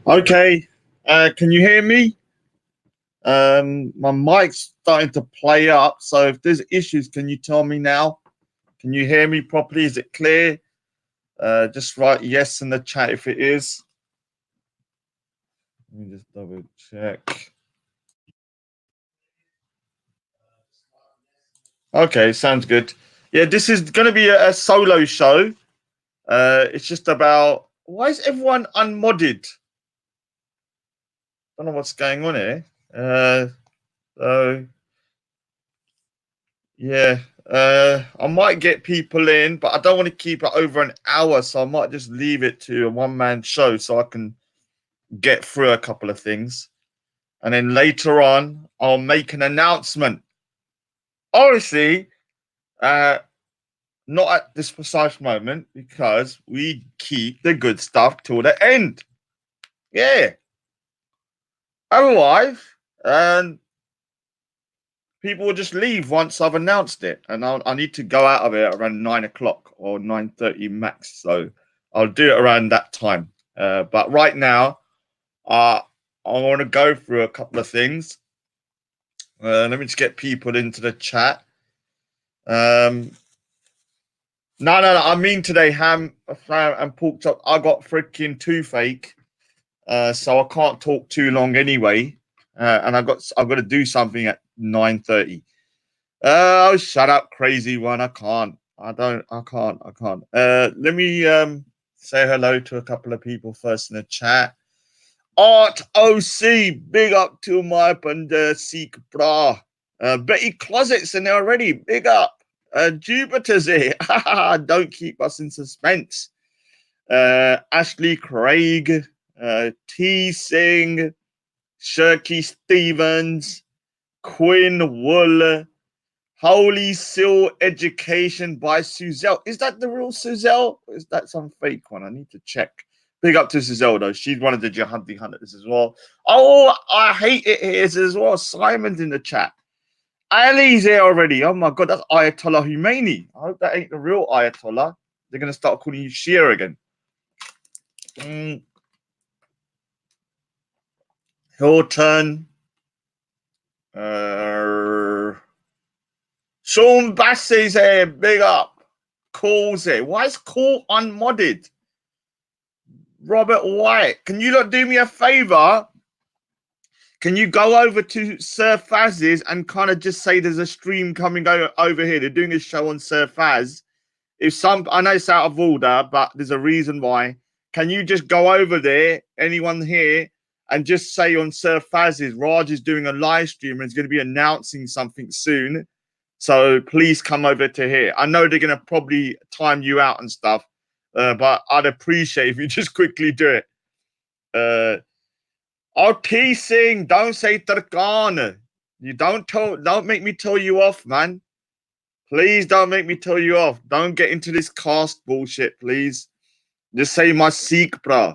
Okay, can you hear me? My mic's starting to play up, so if there's issues, can you tell me now? Can you hear me properly? Is it clear? Just write yes in the chat if it is. Let me just double check. Okay, sounds good. Yeah, this is going to be a solo show. It's just about, why is everyone unmodded? Don't know what's going on here. So yeah, I might get people in, but I don't want to keep it over an hour, so I might just leave it to a one-man show so I can get through a couple of things. And then later on, I'll make an announcement. Obviously, not at this precise moment, because we keep the good stuff till the end. Yeah. Otherwise, people will just leave once I've announced it, and I need to go out of it around 9 o'clock or 9:30 max. So I'll do it around that time. But right now, I want to go through a couple of things. Let me just get people into the chat. No. I mean today, ham and pork chop. I got freaking toothache, so I can't talk too long anyway. And I've got to do something at 9:30. Oh, shut up, crazy one. I can't. Let me say hello to a couple of people first in the chat. Art OC, big up to my Bunda Seek Bra. Betty Closet's in there already. Big up. Jupiter's here. Don't keep us in suspense. Ashley Craig, T Singh, Shirky Stevens, Quinn Wool, Holy Seal Education by Suzelle. Is that the real Suzelle? Or is that some fake one? I need to check. Big up to Suzelle, though. She's one of the Jihadi hunters as well. Oh, I hate it here as well. Simon's in the chat. Ali's here already. Oh, my God. That's Ayatollah Khomeini. I hope that ain't the real Ayatollah. They're going to start calling you Shia again. Hilton. Sean Bassey's here. Big up. Call's here. Why is Call unmodded? Robert White. Can you not do me a favor? Can you go over to Sir Faz's and kind of just say there's a stream coming over here? They're doing a show on Sir Faz. I know it's out of order, but there's a reason why. Can you just go over there, anyone here, and just say on Sir Faz's, Raj is doing a live stream and is going to be announcing something soon. So please come over to here. I know they're going to probably time you out and stuff, but I'd appreciate if you just quickly do it. Teasing, don't say Turkana. You don't make me tell you off, man. Please don't make me tell you off. Don't get into this caste bullshit, please. Just say my Sikh, bro.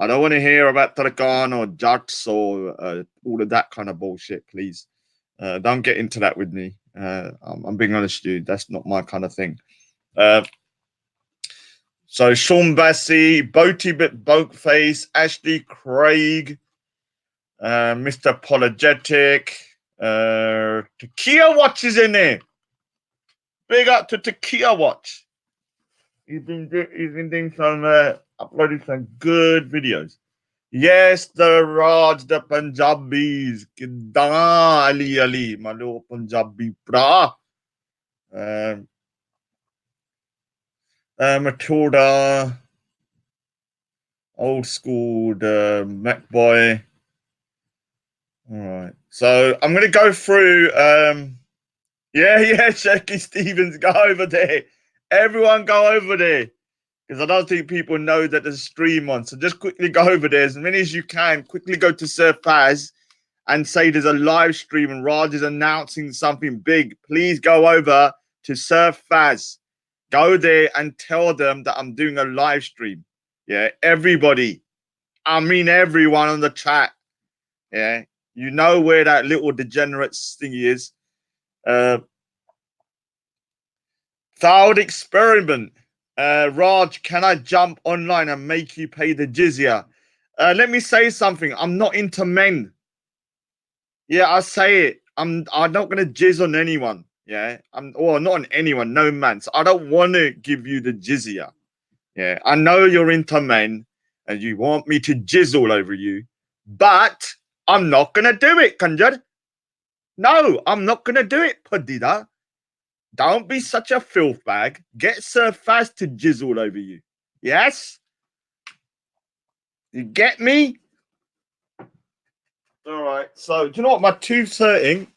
I don't want to hear about Turkana or Jats or all of that kind of bullshit, please. Don't get into that with me. I'm being honest with you. That's not my kind of thing. So Sean Bassey, Boaty Bit Bokeface, Ashley Craig, Mr. Apologetic, Takia Watch is in there. Big up to Takia Watch. He's been doing some uploading some good videos. Yes, the Raj, the Punjabis. Kidda Ali, my little Punjabi bra. Matilda, old school, the Mac Boy. All right, so I'm gonna go through. Yeah, Shaky Stevens, go over there. Everyone, go over there because I don't think people know that there's a stream on. So just quickly go over there as many as you can. Quickly go to Sir Faz and say there's a live stream and Raj is announcing something big. Please go over to Sir Faz. Go there and tell them that I'm doing a live stream. Yeah, everybody. I mean everyone on the chat. Yeah, you know where that little degenerate thingy is. Third experiment. Raj, can I jump online and make you pay the jizya? Let me say something. I'm not into men. Yeah, I say it. I'm not gonna jizz on anyone. Yeah, not on anyone, no man. So I don't want to give you the jizya. Yeah, I know you're into men and you want me to jizz all over you, but I'm not gonna do it, Kanjar. No, I'm not gonna do it, Padida. Don't be such a filth bag. Get Sir Faz to jizz all over you. Yes? You get me? All right. So do you know what? My tooth's hurting.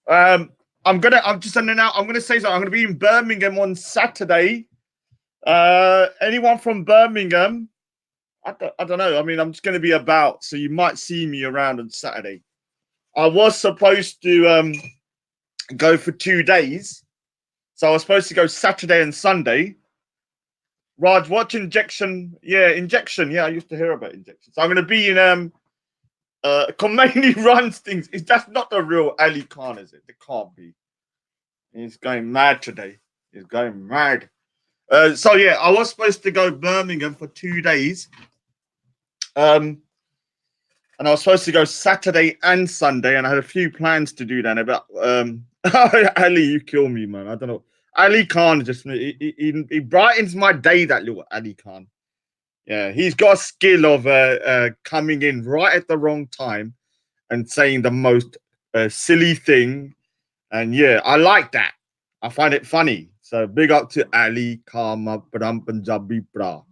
I'm just sending out. I'm gonna say something. I'm gonna be in Birmingham on Saturday. Anyone from Birmingham? I don't know. I mean, I'm just gonna be about, so you might see me around on Saturday. I was supposed to go for 2 days. So I was supposed to go Saturday and Sunday. Raj, watch Injection. Yeah, Injection. Yeah, I used to hear about Injection. So I'm going to be in Khomeini runs things. That's not the real Ali Khan, is it? It can't be. He's going mad today. He's going mad. So yeah, I was supposed to go Birmingham for 2 days. And I was supposed to go Saturday and Sunday, and I had a few plans to do that. But Ali, you kill me, man. I don't know. Ali Khan just he brightens my day. That little Ali Khan. Yeah, he's got a skill of coming in right at the wrong time and saying the most silly thing. And yeah, I like that. I find it funny. So big up to Ali Khan, my Punjabi bra.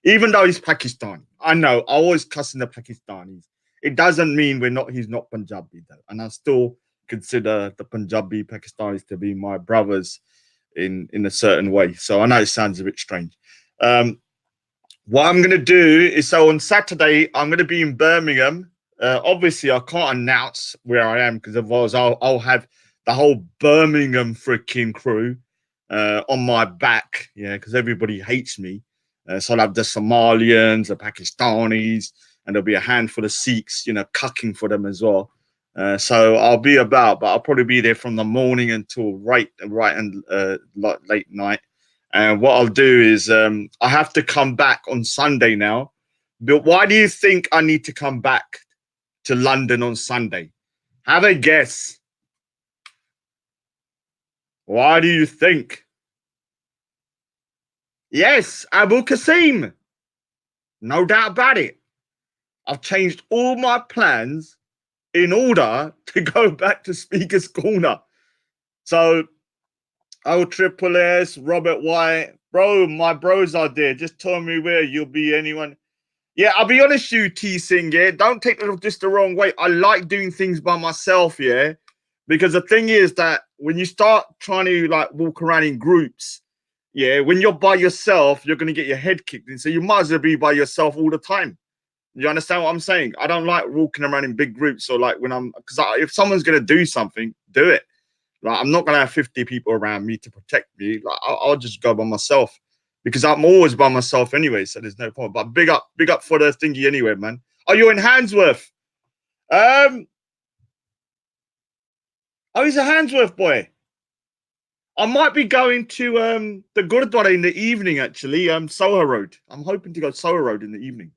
Even though he's Pakistani, I know I always cussing the Pakistanis. It doesn't mean he's not Punjabi though. And I still consider the Punjabi Pakistanis to be my brothers in a certain way. So I know it sounds a bit strange. What I'm going to do is, so on Saturday, I'm going to be in Birmingham. Obviously, I can't announce where I am because otherwise I'll have the whole Birmingham freaking crew on my back. Yeah, because everybody hates me. So I'll have the Somalians, the Pakistanis, and there'll be a handful of Sikhs, cucking for them as well. So I'll be about, but I'll probably be there from the morning until right and late night. And what I'll do is I have to come back on Sunday now. But why do you think I need to come back to London on Sunday? Have a guess. Why do you think? Yes, Abu Qasim. No doubt about it. I've changed all my plans in order to go back to Speaker's Corner. So, oh, Triple S, Robert White. Bro, my bros are there. Just tell me where you'll be anyone. Yeah, I'll be honest with you, T-Sing, yeah? Don't take this the wrong way. I like doing things by myself, yeah? Because the thing is that when you start trying to, like, walk around in groups, yeah, when you're by yourself, you're going to get your head kicked in. So you might as well be by yourself all the time. You understand what I'm saying? I don't like walking around in big groups or like when I'm, because if someone's going to do something, do it. Like, I'm not going to have 50 people around me to protect me. Like, I'll just go by myself because I'm always by myself anyway. So there's no point. But big up for the thingy anyway, man. Are you in Handsworth? Oh, he's a Handsworth boy. I might be going to the Gurdwara in the evening, actually. Soho Road. I'm hoping to go Soho Road in the evening.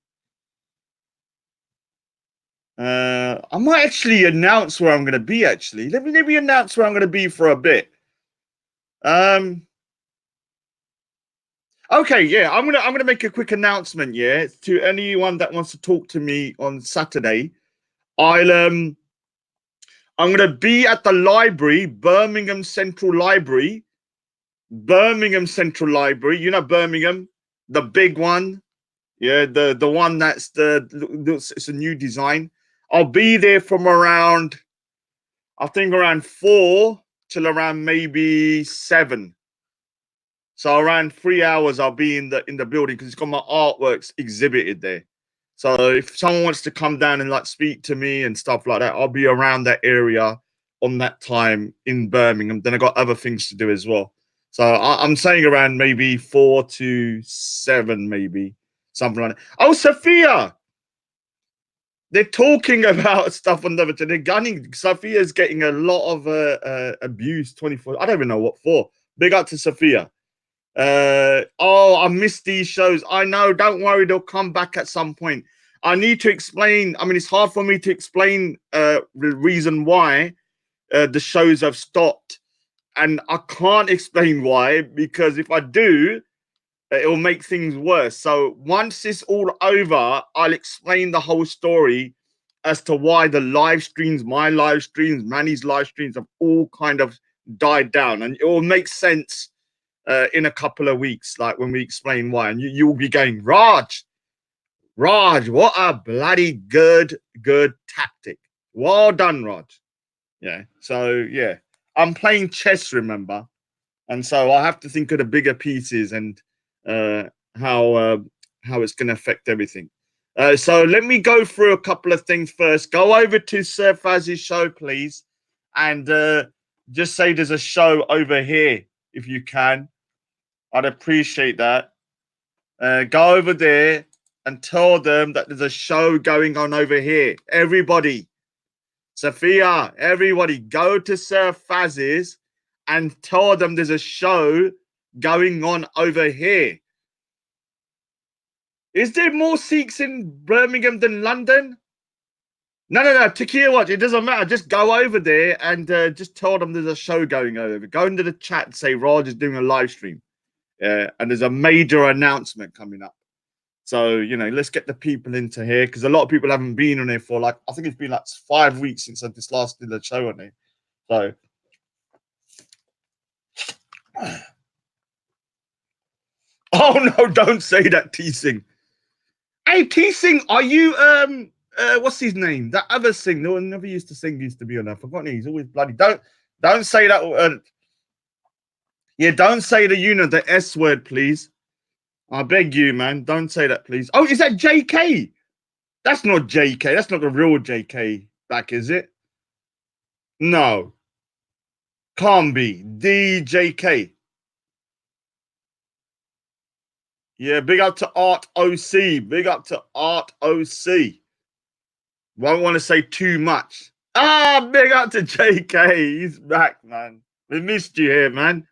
I might actually announce where I'm going to be. Actually, let me announce where I'm going to be for a bit. Okay, yeah, I'm gonna make a quick announcement. Yeah, to anyone that wants to talk to me on Saturday, I'll I'm gonna be at the library, Birmingham Central Library. Birmingham Central Library. You know Birmingham, the big one. Yeah, the one that's it's a new design. I'll be there from around, I think around 4 till around maybe 7. So around 3 hours I'll be in the building because it's got my artworks exhibited there. So if someone wants to come down and like speak to me and stuff like that, I'll be around that area on that time in Birmingham. Then I got other things to do as well. So I'm saying around maybe 4 to 7, maybe something like that. Oh, Sophia, they're talking about stuff on the other. They're gunning. Sophia's getting a lot of abuse 24. I don't even know what for. Big up to Sophia. Oh, I missed these shows. I know. Don't worry, they'll come back at some point. I need to explain. I mean, it's hard for me to explain the reason why the shows have stopped, and I can't explain why because if I do, it will make things worse. So once it's all over, I'll explain the whole story as to why the live streams, my live streams, Manny's live streams have all kind of died down, and it will make sense in a couple of weeks, like when we explain why. And you will be going, Raj, what a bloody good tactic. Well done, Raj. Yeah. So yeah, I'm playing chess, remember, and so I have to think of the bigger pieces and uh, how uh, how it's going to affect everything. So let me go through a couple of things first. Go over to Sir Faz's show, please, and just say there's a show over here if you can. I'd appreciate that. Go over there and tell them that there's a show going on over here. Everybody, Sophia, everybody, go to Sir Faz's and tell them there's a show going on over here. Is there more Sikhs in Birmingham than London? No. Takia, watch. It doesn't matter. Just go over there and just tell them there's a show going over. Go into the chat and say Raj is doing a live stream. And there's a major announcement coming up. So, let's get the people into here because a lot of people haven't been on here for I think it's been 5 weeks since I just last did a show on here. So, oh no, don't say that, T-Sing. Hey, T-Sing, are you, what's his name? That other sing, no one never used to sing, used to be on. I've forgotten. He's always bloody, don't say that. Yeah, don't say the S word, please. I beg you, man. Don't say that, please. Oh, is that JK? That's not JK. That's not the real JK back, is it? No. Can't be. DJK. Yeah, big up to Art OC. Big up to Art OC. Won't want to say too much. Big up to JK. He's back, man. We missed you here, man.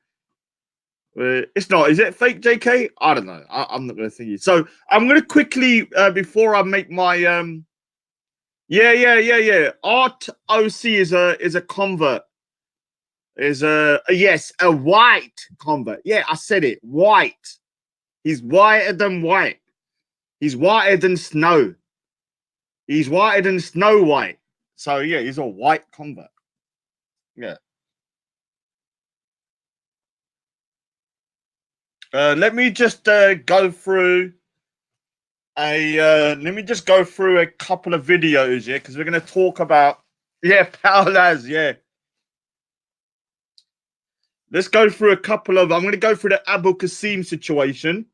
It's not. Is it fake, JK? I don't know. I'm not going to think it. So I'm going to quickly before I make my yeah. Art OC is a convert. Is a yes, a white convert. Yeah, I said it. White. He's whiter than white. He's whiter than snow. He's whiter than Snow White. So yeah, he's a white convert. Yeah. Let me just go through let me just go through a couple of videos, yeah, because we're gonna talk about Paolas, yeah. Let's go through a couple of I'm gonna go through the Abu Qasim situation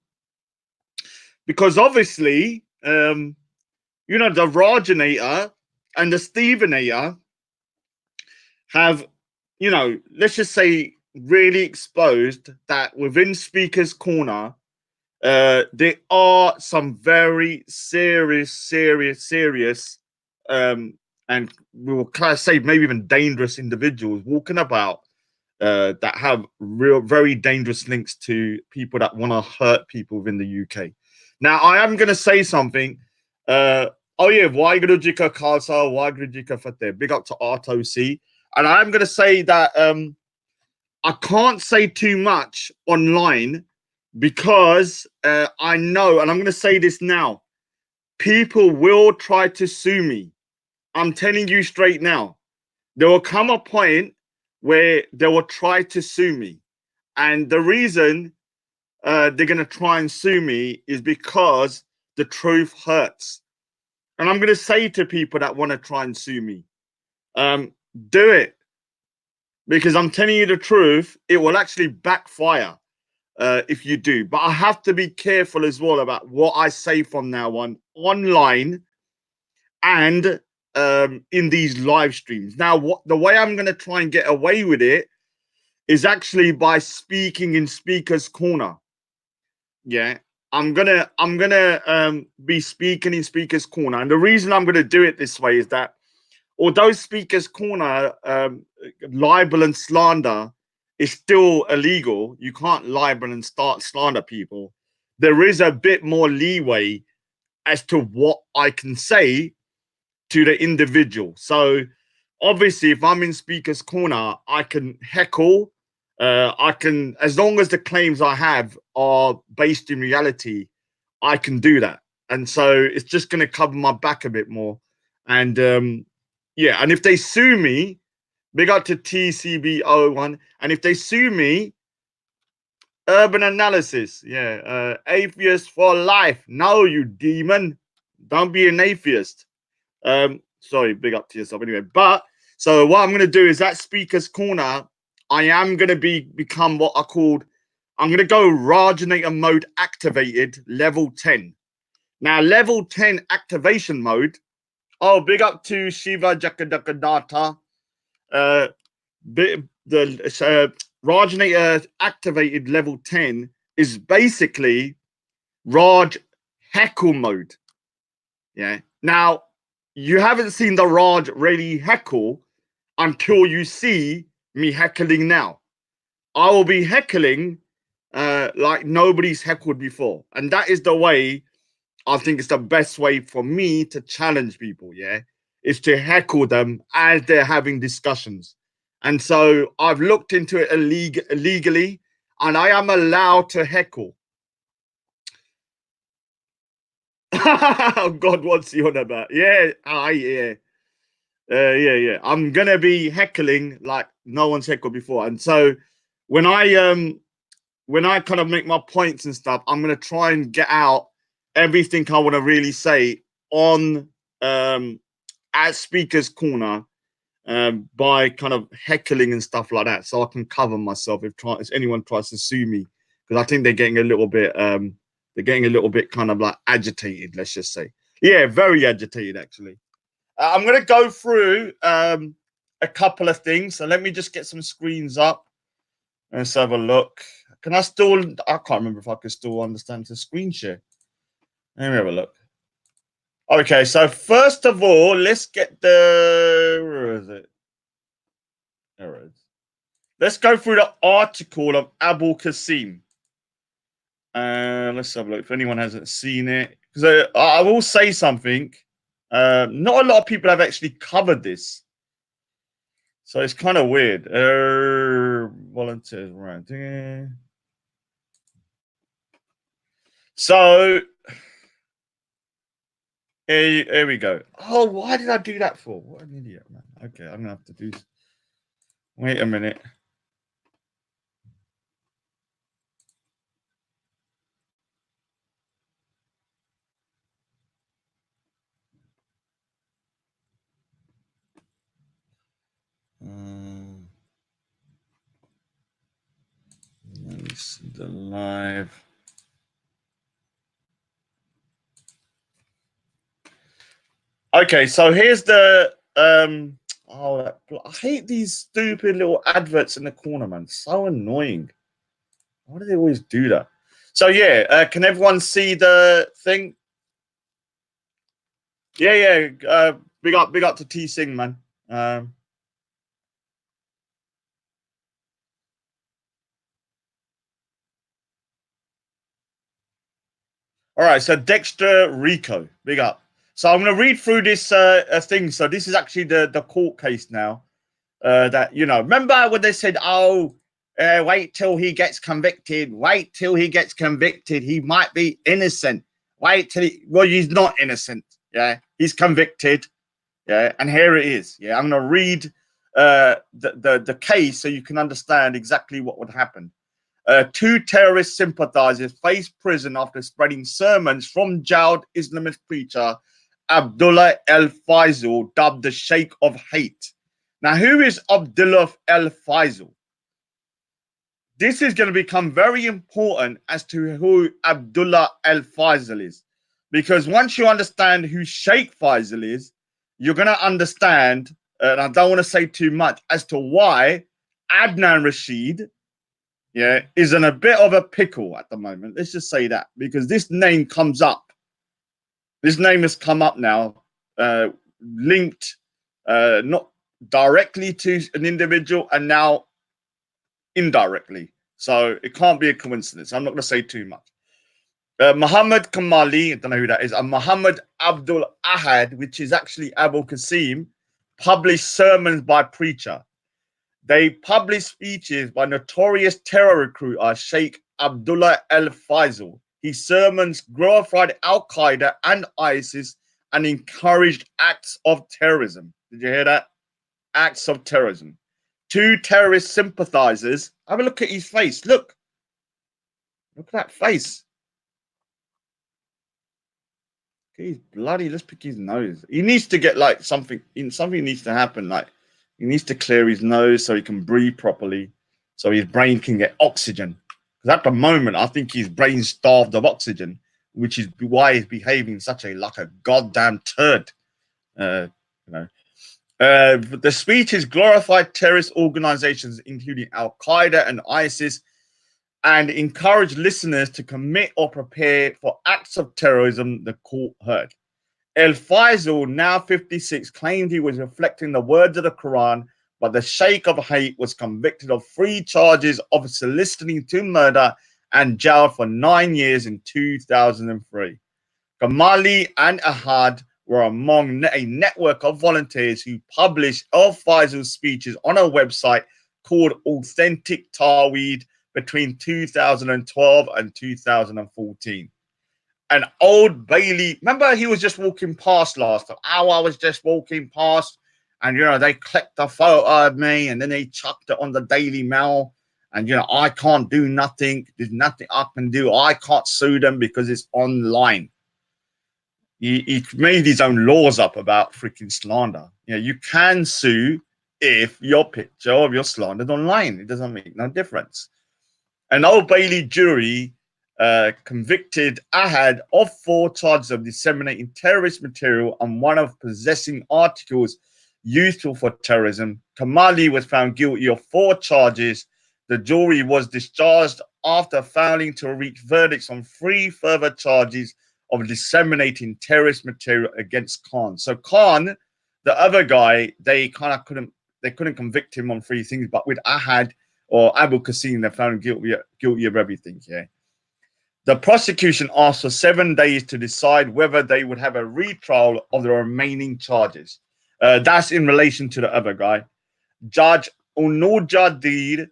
because obviously you know the Rajanator and the Stevenator have, you know, let's just say really exposed that within Speaker's Corner there are some very serious, and we will kind of say maybe even dangerous individuals walking about that have real, very dangerous links to people that want to hurt people within the UK. Now, I am going to say something. Oh yeah, Waigurujika Khalsa, Waigurujika Fateh. Big up to RTOC. And I'm going to say that I can't say too much online because I know, and I'm going to say this now, people will try to sue me. I'm telling you straight now. There will come a point where they will try to sue me. And the reason they're going to try and sue me is because the truth hurts. And I'm going to say to people that want to try and sue me, do it. Because I'm telling you the truth, it will actually backfire if you do. But I have to be careful as well about what I say from now on online and in these live streams. Now, the way I'm going to try and get away with it is actually by speaking in Speaker's Corner. Yeah, I'm gonna be speaking in Speaker's Corner, and the reason I'm gonna do it this way is that although Speaker's Corner libel and slander is still illegal, you can't libel and start slander people. There is a bit more leeway as to what I can say to the individual. So obviously, if I'm in Speaker's Corner, I can heckle. I can, as long as the claims I have are based in reality, I can do that. And so it's just going to cover my back a bit more. And yeah, and if they sue me, big up to TCB01. And if they sue me, urban analysis, yeah, atheist for life. No, you demon, don't be an atheist. Sorry, big up to yourself anyway. But so what I'm gonna do is that Speaker's Corner, I am gonna become what I called, I'm gonna go Rajanator mode activated level 10. Now, level 10 activation mode. Oh, big up to Shiva Jakadakadata. The Rajanator activated level 10 is basically Raj heckle mode. Yeah. Now, you haven't seen the Raj really heckle until you see me heckling now. I will be heckling like nobody's heckled before. And that is the way I think it's the best way for me to challenge people, yeah, is to heckle them as they're having discussions. And so I've looked into it illegally, and I am allowed to heckle. Oh, God, what's he on about? Yeah, yeah. Yeah. I'm gonna be heckling like no one's heckled before. And so when I kind of make my points and stuff, I'm gonna try and get out everything I want to really say on at Speaker's Corner by kind of heckling and stuff like that, so I can cover myself if anyone tries to sue me, because I think they're getting a little bit kind of like agitated, let's just say. Yeah, very agitated actually. I'm gonna go through a couple of things, so let me just get some screens up. Let's have a look. Can I still? I can't remember if I can still understand the screen share. Let me have a look. Okay, so first of all, let's get the. Where is it? There it is. Let's go through the article of Abu Qasim. Let's have a look if anyone hasn't seen it. Because I will say something. Not a lot of people have actually covered this. So it's kind of weird. Volunteers right there. So here we go. Oh, why did I do that for? What an idiot, man. Okay, I'm gonna have to do this. Wait a minute. The live. Okay, so here's the oh, I hate these stupid little adverts in the corner, man. So annoying. Why do they always do that? So yeah, can everyone see the thing? Yeah, yeah. Big up to T Sing, man. All right, so Dexter Rico, big up. So I'm going to read through this thing. So this is actually the court case now. That remember when they said, "Oh, wait till he gets convicted. Wait till he gets convicted. He might be innocent. Wait till well, he's not innocent. Yeah, he's convicted. Yeah, and here it is. Yeah, I'm going to read the case so you can understand exactly what would happen. Two terrorist sympathizers face prison after spreading sermons from jailed Islamist preacher Abdullah El Faisal, dubbed the Sheikh of Hate. Now, who is Abdullah El Faisal? This is going to become very important as to who Abdullah El Faisal is. Because once you understand who Sheikh Faisal is, you're going to understand, and I don't want to say too much, as to why Adnan Rashid, is in a bit of a pickle at the moment. Let's just say that, because this name comes up. This name has come up now, linked not directly to an individual and now indirectly. So it can't be a coincidence. I'm not going to say too much. Muhammad Kamali, I don't know who that is, and Muhammad Abdul Ahad, which is actually Abu Qasim, published sermons by preacher. They published speeches by notorious terror recruiter Sheikh Abdullah El Faisal. His sermons glorified Al Qaeda and ISIS and encouraged acts of terrorism. Did you hear that? Acts of terrorism. Two terrorist sympathizers. Have a look at his face. Look at that face. He's bloody. Let's pick his nose. He needs to get like something. Something needs to happen. Like he needs to clear his nose so he can breathe properly, so his brain can get oxygen. Because at the moment, I think his brain's starved of oxygen, which is why he's behaving such like a goddamn turd. Uh, you know. The speeches glorified terrorist organizations, including Al Qaeda and ISIS, and encouraged listeners to commit or prepare for acts of terrorism, the court heard. El Faisal, now 56, claimed he was reflecting the words of the Quran, but the Sheikh of Hate was convicted of 3 charges of soliciting to murder and jailed for 9 years in 2003. Kamali and Ahad were among a network of volunteers who published El Faisal's speeches on a website called Authentic Taweed between 2012 and 2014. An Old Bailey, remember he was just walking past last time. Oh, I was just walking past, and they clicked a photo of me and then they chucked it on the Daily Mail. And I can't do nothing. There's nothing I can do. I can't sue them because it's online. He made his own laws up about freaking slander. You can sue if your picture of your slandered online. It doesn't make no difference. An Old Bailey jury convicted Ahad of 4 charges of disseminating terrorist material and one of possessing articles useful for terrorism. Kamali was found guilty of 4 charges. The jury was discharged after failing to reach verdicts on 3 further charges of disseminating terrorist material against Khan. So the other guy, they kind of couldn't convict him on 3 things, but with Ahad, or Abu Qasim, they're found guilty of everything. Yeah. The prosecution asked for 7 days to decide whether they would have a retrial of the remaining charges. That's in relation to the other guy. Judge Unujadid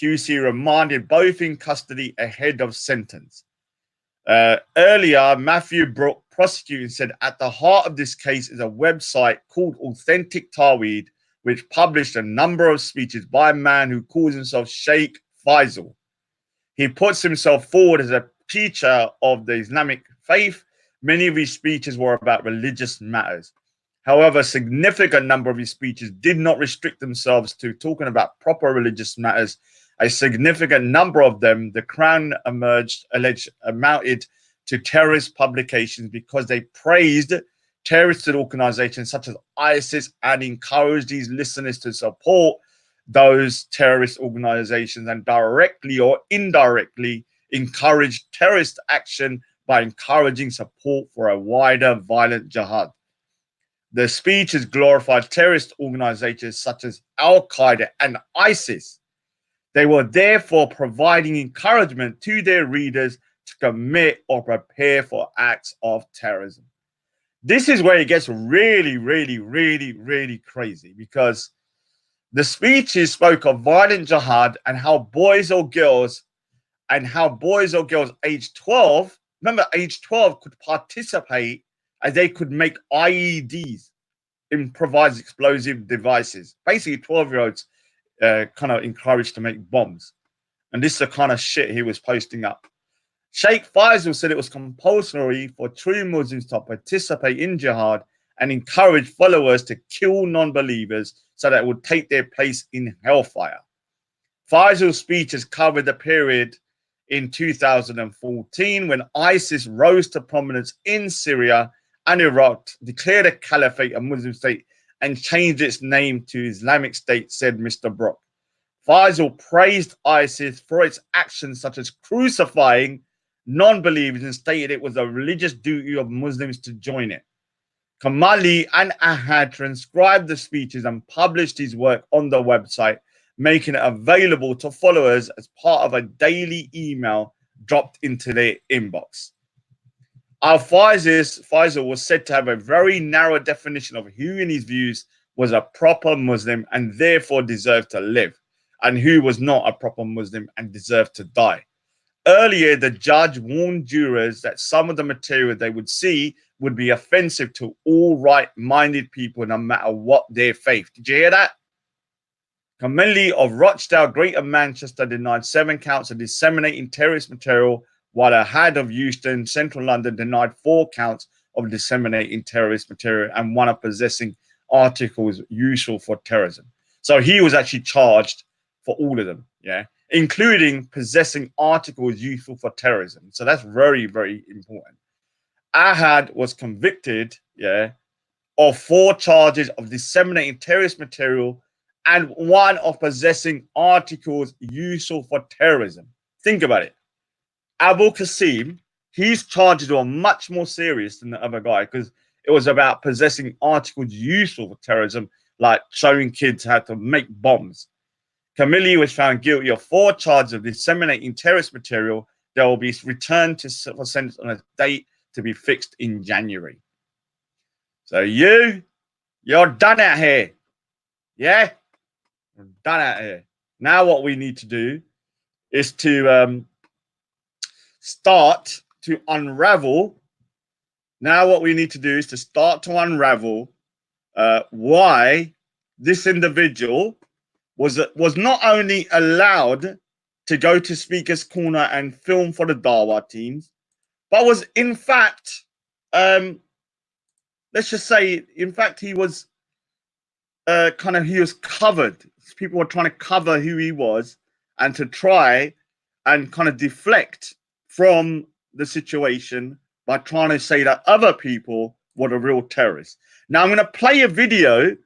QC remanded both in custody ahead of sentence. Earlier, Matthew Brook, prosecutor, said at the heart of this case is a website called Authentic Tawhid, which published a number of speeches by a man who calls himself Sheikh Faisal. He puts himself forward as a teacher of the Islamic faith. Many of his speeches were about religious matters. However, a significant number of his speeches did not restrict themselves to talking about proper religious matters. A significant number of them, the Crown amounted to terrorist publications because they praised terrorist organizations such as ISIS and encouraged these listeners to support those terrorist organizations and directly or indirectly encourage terrorist action by encouraging support for a wider violent jihad. The speeches glorified terrorist organizations such as Al-Qaeda and ISIS. They were therefore providing encouragement to their readers to commit or prepare for acts of terrorism. This is where it gets really, really, really, really crazy, because the speeches spoke of violent jihad and how boys or girls age 12, remember age 12, could participate, as they could make IEDs, improvised explosive devices. Basically, 12-year-olds kind of encouraged to make bombs. And this is the kind of shit he was posting up. Sheikh Faisal said it was compulsory for true Muslims to participate in jihad and encourage followers to kill non-believers so that it would take their place in hellfire. Faisal's speeches covered the period in 2014 when ISIS rose to prominence in Syria and Iraq, declared a caliphate, a Muslim state, and changed its name to Islamic State, said Mr. Brock. Faisal praised ISIS for its actions such as crucifying non-believers and stated it was a religious duty of Muslims to join it. Kamali and Ahad transcribed the speeches and published his work on the website, making it available to followers as part of a daily email dropped into their inbox. Faisal was said to have a very narrow definition of who, in his views, was a proper Muslim and therefore deserved to live, and who was not a proper Muslim and deserved to die. Earlier, the judge warned jurors that some of the material they would see would be offensive to all right-minded people, no matter what their faith. Did you hear that? Kameli of Rochdale, Greater Manchester, denied 7 counts of disseminating terrorist material, while Hyde of Euston, Central London, denied 4 counts of disseminating terrorist material and 1 of possessing articles useful for terrorism. So he was actually charged for all of them, yeah, including possessing articles useful for terrorism. So that's very, very important. Ahad was convicted, yeah, of 4 charges of disseminating terrorist material and 1 of possessing articles useful for terrorism. Think about it. Abu Qasim, his charges were much more serious than the other guy, because it was about possessing articles useful for terrorism, like showing kids how to make bombs. Kamili was found guilty of 4 charges of disseminating terrorist material. They will be returned for sentence on a date to be fixed in January. So you're done out here. Yeah? We're done out here. Now what we need to do is to start to unravel. Now what we need to do is to start to unravel why this individual was not only allowed to go to Speaker's Corner and film for the Dawa teams, but was in fact, let's just say, in fact, he was he was covered. People were trying to cover who he was and to try and kind of deflect from the situation by trying to say that other people were the real terrorists. Now I'm going to play a video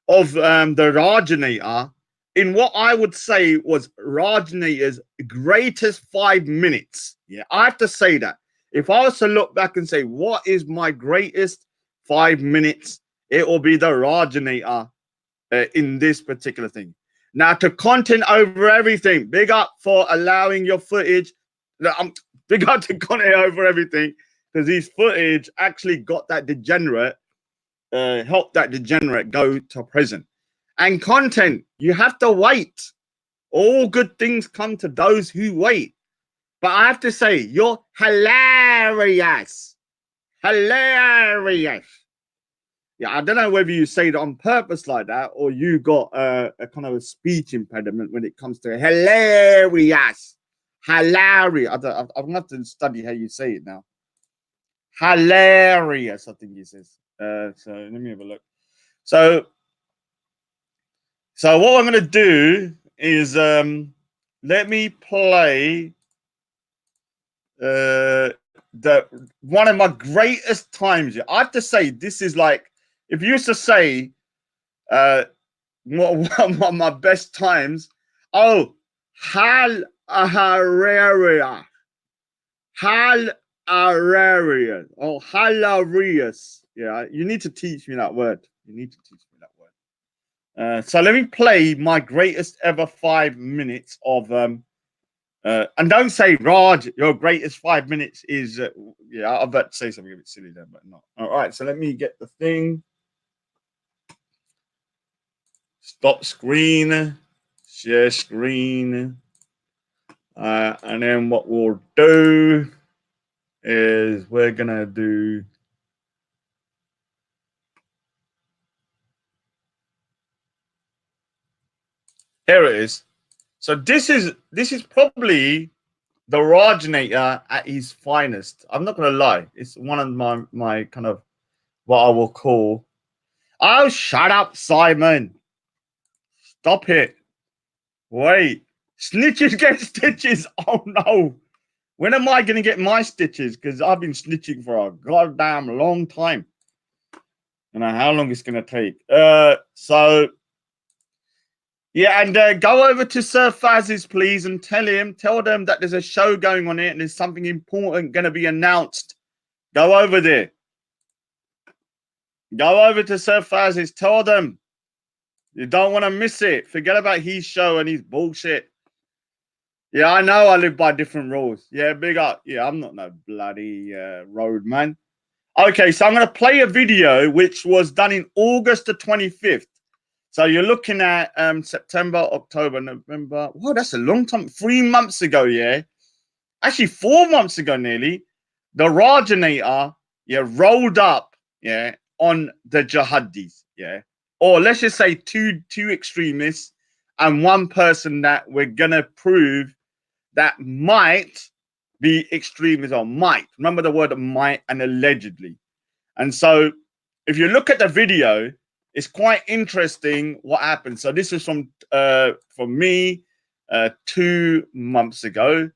of the Rajanator in what I would say was Rajanator's greatest 5 minutes. Yeah, I have to say that. If I was to look back and say, what is my greatest 5 minutes, it will be the Rajanator in this particular thing. Now to content over everything. Big up for allowing your footage. Big up to content over everything, because his footage actually got that degenerate, helped that degenerate go to prison. And content, you have to wait. All good things come to those who wait. But I have to say, you're hilarious. Hilarious. Yeah, I don't know whether you say it on purpose like that, or you got a kind of a speech impediment when it comes to hilarious. Hilarious. I'm gonna have to study how you say it now. Hilarious, I think he says. So let me have a look. So what I'm gonna do is let me play the one of my greatest times. I have to say, this is like, if you used to say one of my best times. Oh, hilarious. Hilarious. Oh, hilarious. Yeah, you need to teach me that word. You need to teach me that word. So let me play my greatest ever 5 minutes of and don't say, Raj, your greatest 5 minutes is yeah, I was about to say something a bit silly there, but not. All right, so let me get the thing. Stop screen, share screen, and then what we'll do is we're gonna do here it is. So this is probably the Rajnator at his finest. I'm not gonna lie, it's one of my kind of what I will call. Oh, shut up, Simon! Stop it! Wait, snitches get stitches. Oh no! When am I gonna get my stitches? Because I've been snitching for a goddamn long time. I don't know how long it's gonna take. So yeah, and go over to Sir Faz's, please, and tell them that there's a show going on it and there's something important gonna be announced. Go over there. Go over to Sir Faz's. Tell them you don't want to miss it. Forget about his show and his bullshit. Yeah, I know I live by different rules. Yeah, big up. Yeah, I'm not no bloody road man. Okay, so I'm going to play a video which was done in August the 25th. So you're looking at September, October, November. Wow, that's a long time. 3 months ago, yeah. Actually, 4 months ago nearly. The Rajanator, yeah, rolled up, yeah, on the jihadis, yeah. Or let's just say two extremists and one person that we're going to prove that might be extremists, or might. Remember the word might and allegedly. And so if you look at the video, it's quite interesting what happened. So this is from me 2 months ago.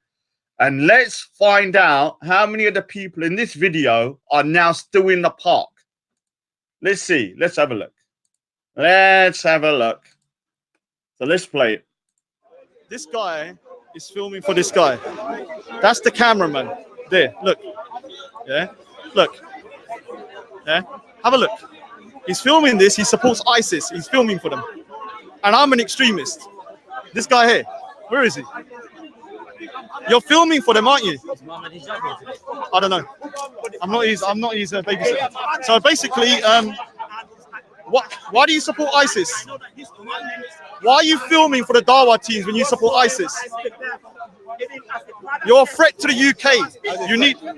And let's find out how many of the people in this video are now still in the park. Let's see. Let's have a look. Let's have a look. So let's play it. This guy is filming for this guy. That's the cameraman. There, look. Yeah, look. Yeah, have a look. He's filming this. He supports ISIS. He's filming for them. And I'm an extremist. This guy here, where is he? You're filming for them, aren't you? I don't know. I'm not his babysitter. So basically, why do you support ISIS? Why are you filming for the Dawa teams when you support ISIS? You're a threat to the UK.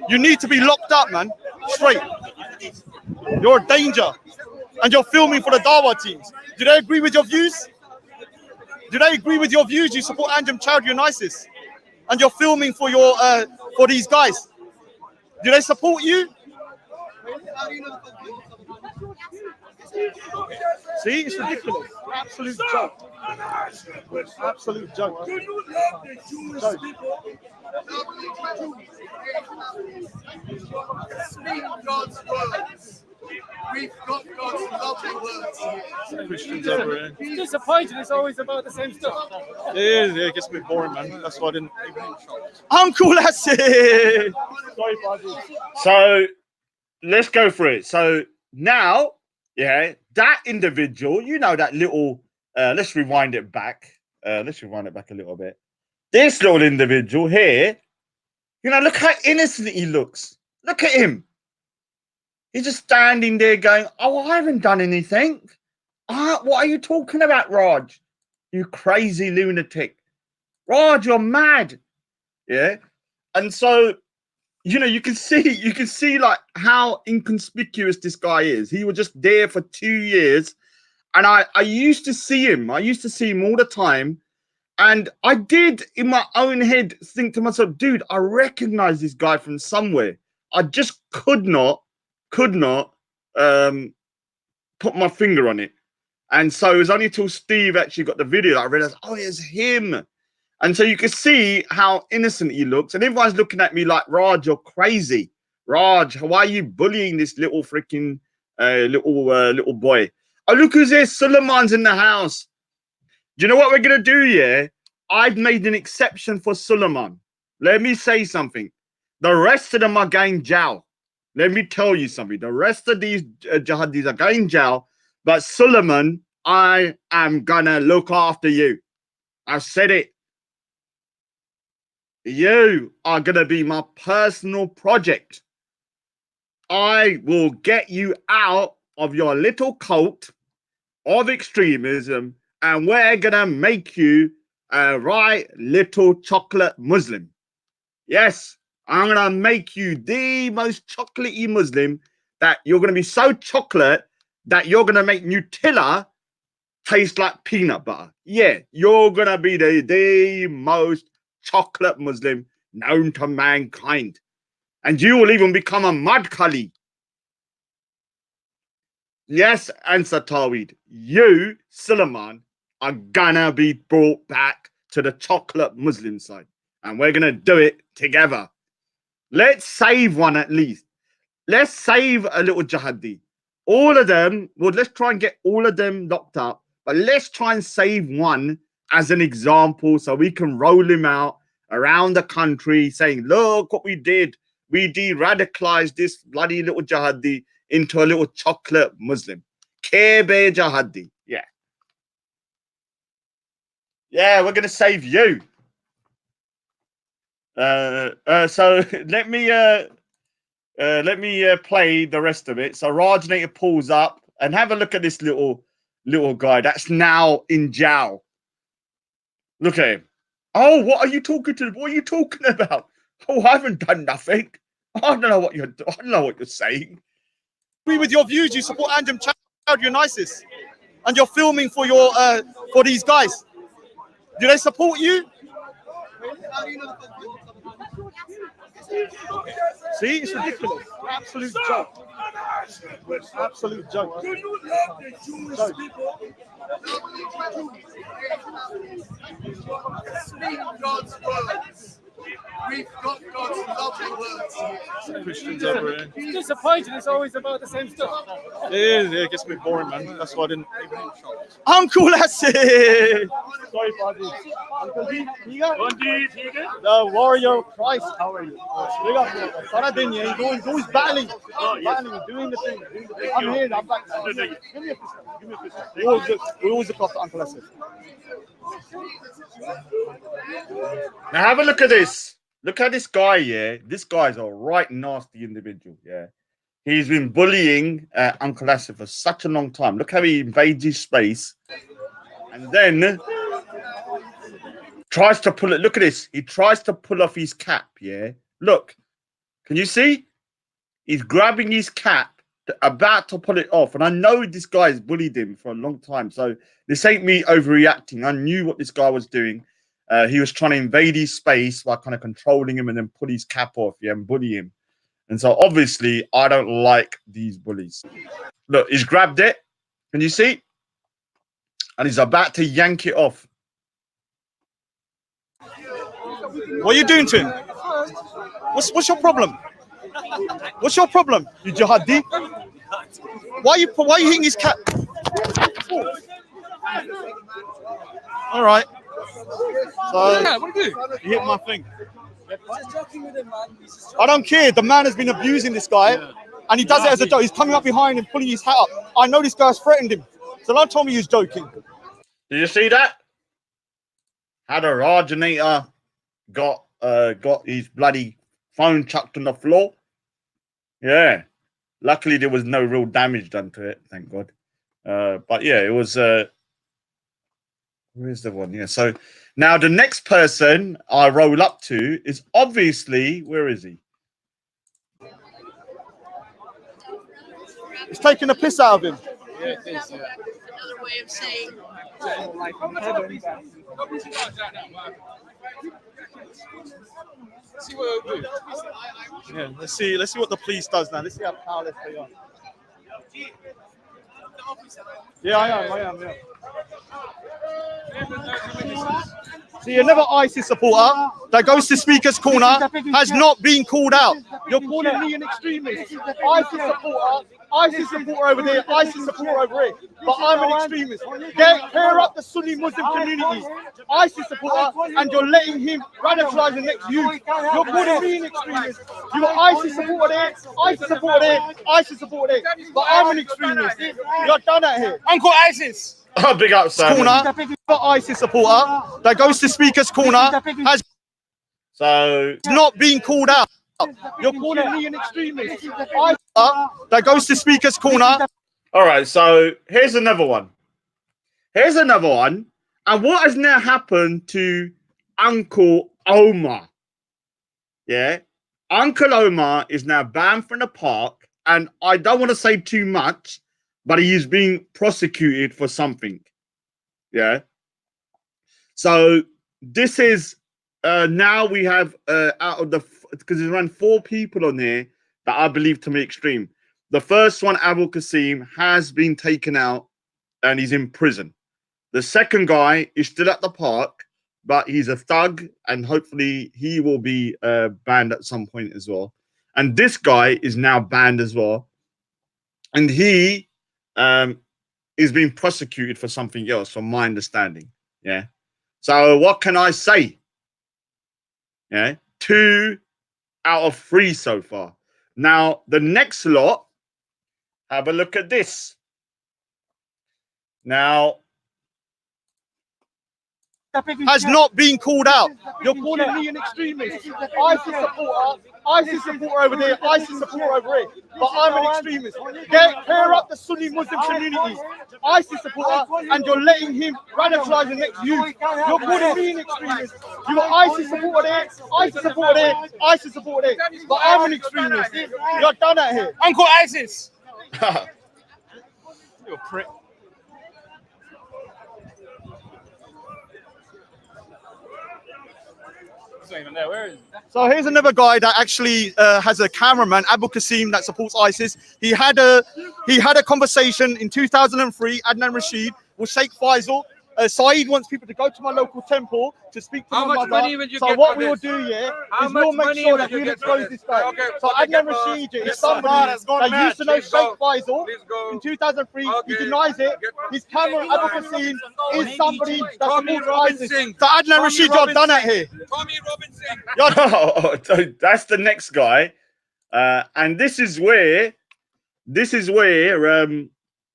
You need to be locked up, man. Straight. You're a danger. And you're filming for the Dawa teams. Do they agree with your views? Do they agree with your views? You support Anjem Choudhury and ISIS? And you're filming for your for these guys. Do they support you? See, it's ridiculous. Absolute joke. Absolute joke. Speak God's words. We've got God's lovely words. Christians over here. It's disappointing. It's always about the same stuff. Yeah, it gets a bit boring, man. That's why I didn't. Uncle Lassie! Sorry, buddy. So let's go for it. So now, yeah, that individual, you know, that little let's rewind it back. Let's rewind it back a little bit. This little individual here, you know, look how innocent he looks. Look at him. He's just standing there going, "Oh, I haven't done anything. What are you talking about, Raj? You crazy lunatic. Raj, you're mad." Yeah. And so, you know, you can see like how inconspicuous this guy is. He was just there for 2 years. And I used to see him. I used to see him all the time. And I did, in my own head, think to myself, dude, I recognize this guy from somewhere. I just could not put my finger on it. And so it was only till Steve actually got the video that I realized, oh, it's him. And so you can see how innocent he looks. And everyone's looking at me like, Raj, you're crazy. Raj, why are you bullying this little freaking little boy? Oh, look who's there. Suleiman's in the house. Do you know what we're going to do, yeah? I've made an exception for Suleiman. Let me say something. The rest of them are going jail. Let me tell you something. The rest of these jihadis are going jail. But Suleiman, I am going to look after you. I've said it. You are going to be my personal project. I will get you out of your little cult of extremism, and we're going to make you a right little chocolate Muslim. Yes, I'm going to make you the most chocolatey Muslim that you're going to be so chocolate that you're going to make Nutella taste like peanut butter. Yeah, you're going to be the most chocolate Muslim known to mankind. And you will even become a mud Kali. Yes, Ansar Tawhid, you, Suleiman, are gonna be brought back to the chocolate Muslim side. And we're gonna do it together. Let's save one at least. Let's save a little jihadi. All of them, well, let's try and get all of them locked up, but let's try and save one as an example so we can roll him out around the country saying, look what we did. We de-radicalized this bloody little jihadi into a little chocolate Muslim. Kebe jihadi. Yeah. Yeah, we're going to save you. So let me play the rest of it. So Raj Native pulls up and have a look at this little guy that's now in jail. Look at him. Oh, what are you talking to? What are you talking about? Oh, I haven't done nothing. I don't know what you're saying. Agree with your views. You support Andrew Child, you're ISIS, and you're filming for your for these guys. Do they support you? See, it's ridiculous. Absolute joke. Absolute joke. Speak God's words. We've got God's lovely words here. Christians over here. It's disappointing. It's always about the same stuff. It gets me boring, man. That's why I didn't. Uncle Lassie! Sorry, buddy. Uncle G, the warrior of Christ. How are you? Big up, Saradin, yeah. He's always battling. Battling, doing the thing. I'm here. I'm back. Give me a fist. Give me a fist. We always look after Uncle Lassie. Now have a look at this. Look at this guy, yeah. This guy's a right nasty individual, yeah. He's been bullying Uncle Asif for such a long time. Look how he invades his space and then tries to pull it. Look at this. He tries to pull off his cap, yeah. Look, can you see? He's grabbing his cap, about to pull it off. And I know this guy's bullied him for a long time. So this ain't me overreacting. I knew what this guy was doing. He was trying to invade his space by kind of controlling him and then pull his cap off, yeah, and bully him. And so obviously I don't like these bullies. Look, he's grabbed it. Can you see? And he's about to yank it off. What are you doing to him? What's your problem? What's your problem, you jihadi? Why are you hitting his cap? All right. So Yeah, what do you do? he hit my thing. I don't care. The man has been abusing this guy, and he does it as a joke. He's coming up behind and pulling his hat up. I know this guy's threatened him, so don't tell me he's joking. Did you see that? How the originator got his bloody phone chucked on the floor. Yeah. Luckily, there was no real damage done to it. Thank God. But yeah, it was. Where's the one? Yeah. So now the next person I roll up to is obviously, where is he? He's taking the piss out of him. Yeah, it is. Yeah. Another way of saying See what it'll do. Yeah, let's see what the police does now. Let's see how powerless they are. Yeah, I am, yeah. See, another ISIS supporter that goes to Speaker's Corner has not been called out. You're calling me an extremist. ISIS supporter over there, ISIS supporter over here. But I'm an extremist. Clear up the Sunni Muslim communities. ISIS supporter, and you're letting him radicalize the next youth. You're calling me an extremist. You got ISIS supporter there, ISIS supporter there, ISIS supporter there. But I'm an extremist. You're done at here. Uncle ISIS. Oh, big up, Sam. Corner, ISIS supporter that goes to Speaker's Corner has not been called out. You're calling me an extremist. That goes to Speaker's Corner. All right, so here's another one. And what has now happened to Uncle Omar? Yeah, Uncle Omar is now banned from the park, and I don't want to say too much, but he is being prosecuted for something. Yeah. So this is now we have out of the, because there's around 4 people on there that I believe to be extreme. The first one, Abul Qasim, has been taken out and he's in prison. The second guy is still at the park, but he's a thug, and hopefully he will be banned at some point as well. And this guy is now banned as well, and he is being prosecuted for something else, from my understanding. Yeah. So what can I say? Yeah, 2 out of 3 so far. Now the next lot, have a look at this. Now, has not been called out. You're calling me an extremist. ISIS supporter over there, ISIS supporter over here. But I'm an extremist. Clear up the Sunni Muslim communities. ISIS supporter, and you're letting him radicalize the next youth. You're calling me an extremist. You got ISIS supporter there, ISIS supporter there, ISIS supporter there. But I'm an extremist. You're done at here. Uncle ISIS. You a prick. Even there. Where is it? So here's another guy that actually has a cameraman, Abul Qasim, that supports ISIS. He had a conversation in 2003, Adnan Rashid, with Sheikh Faisal. Saeed wants people to go to my local temple to speak to my mother. money would you so get what for we will this? do, yeah, How is we'll much make money sure would that you we get expose for this this? guy. Okay, So what they Adnan get for- Rashid is Yes, somebody has gone that mad. used to know Please Sheikh go. Faisal. Please go. In 2003, he Okay. denies it. His camera, Abul Qasim, is somebody that Tommy supports ISIS. Robinson. So Adnan Tommy Rashid, you're done at here. Tommy Robinson. Oh, so that's the next guy, and this is where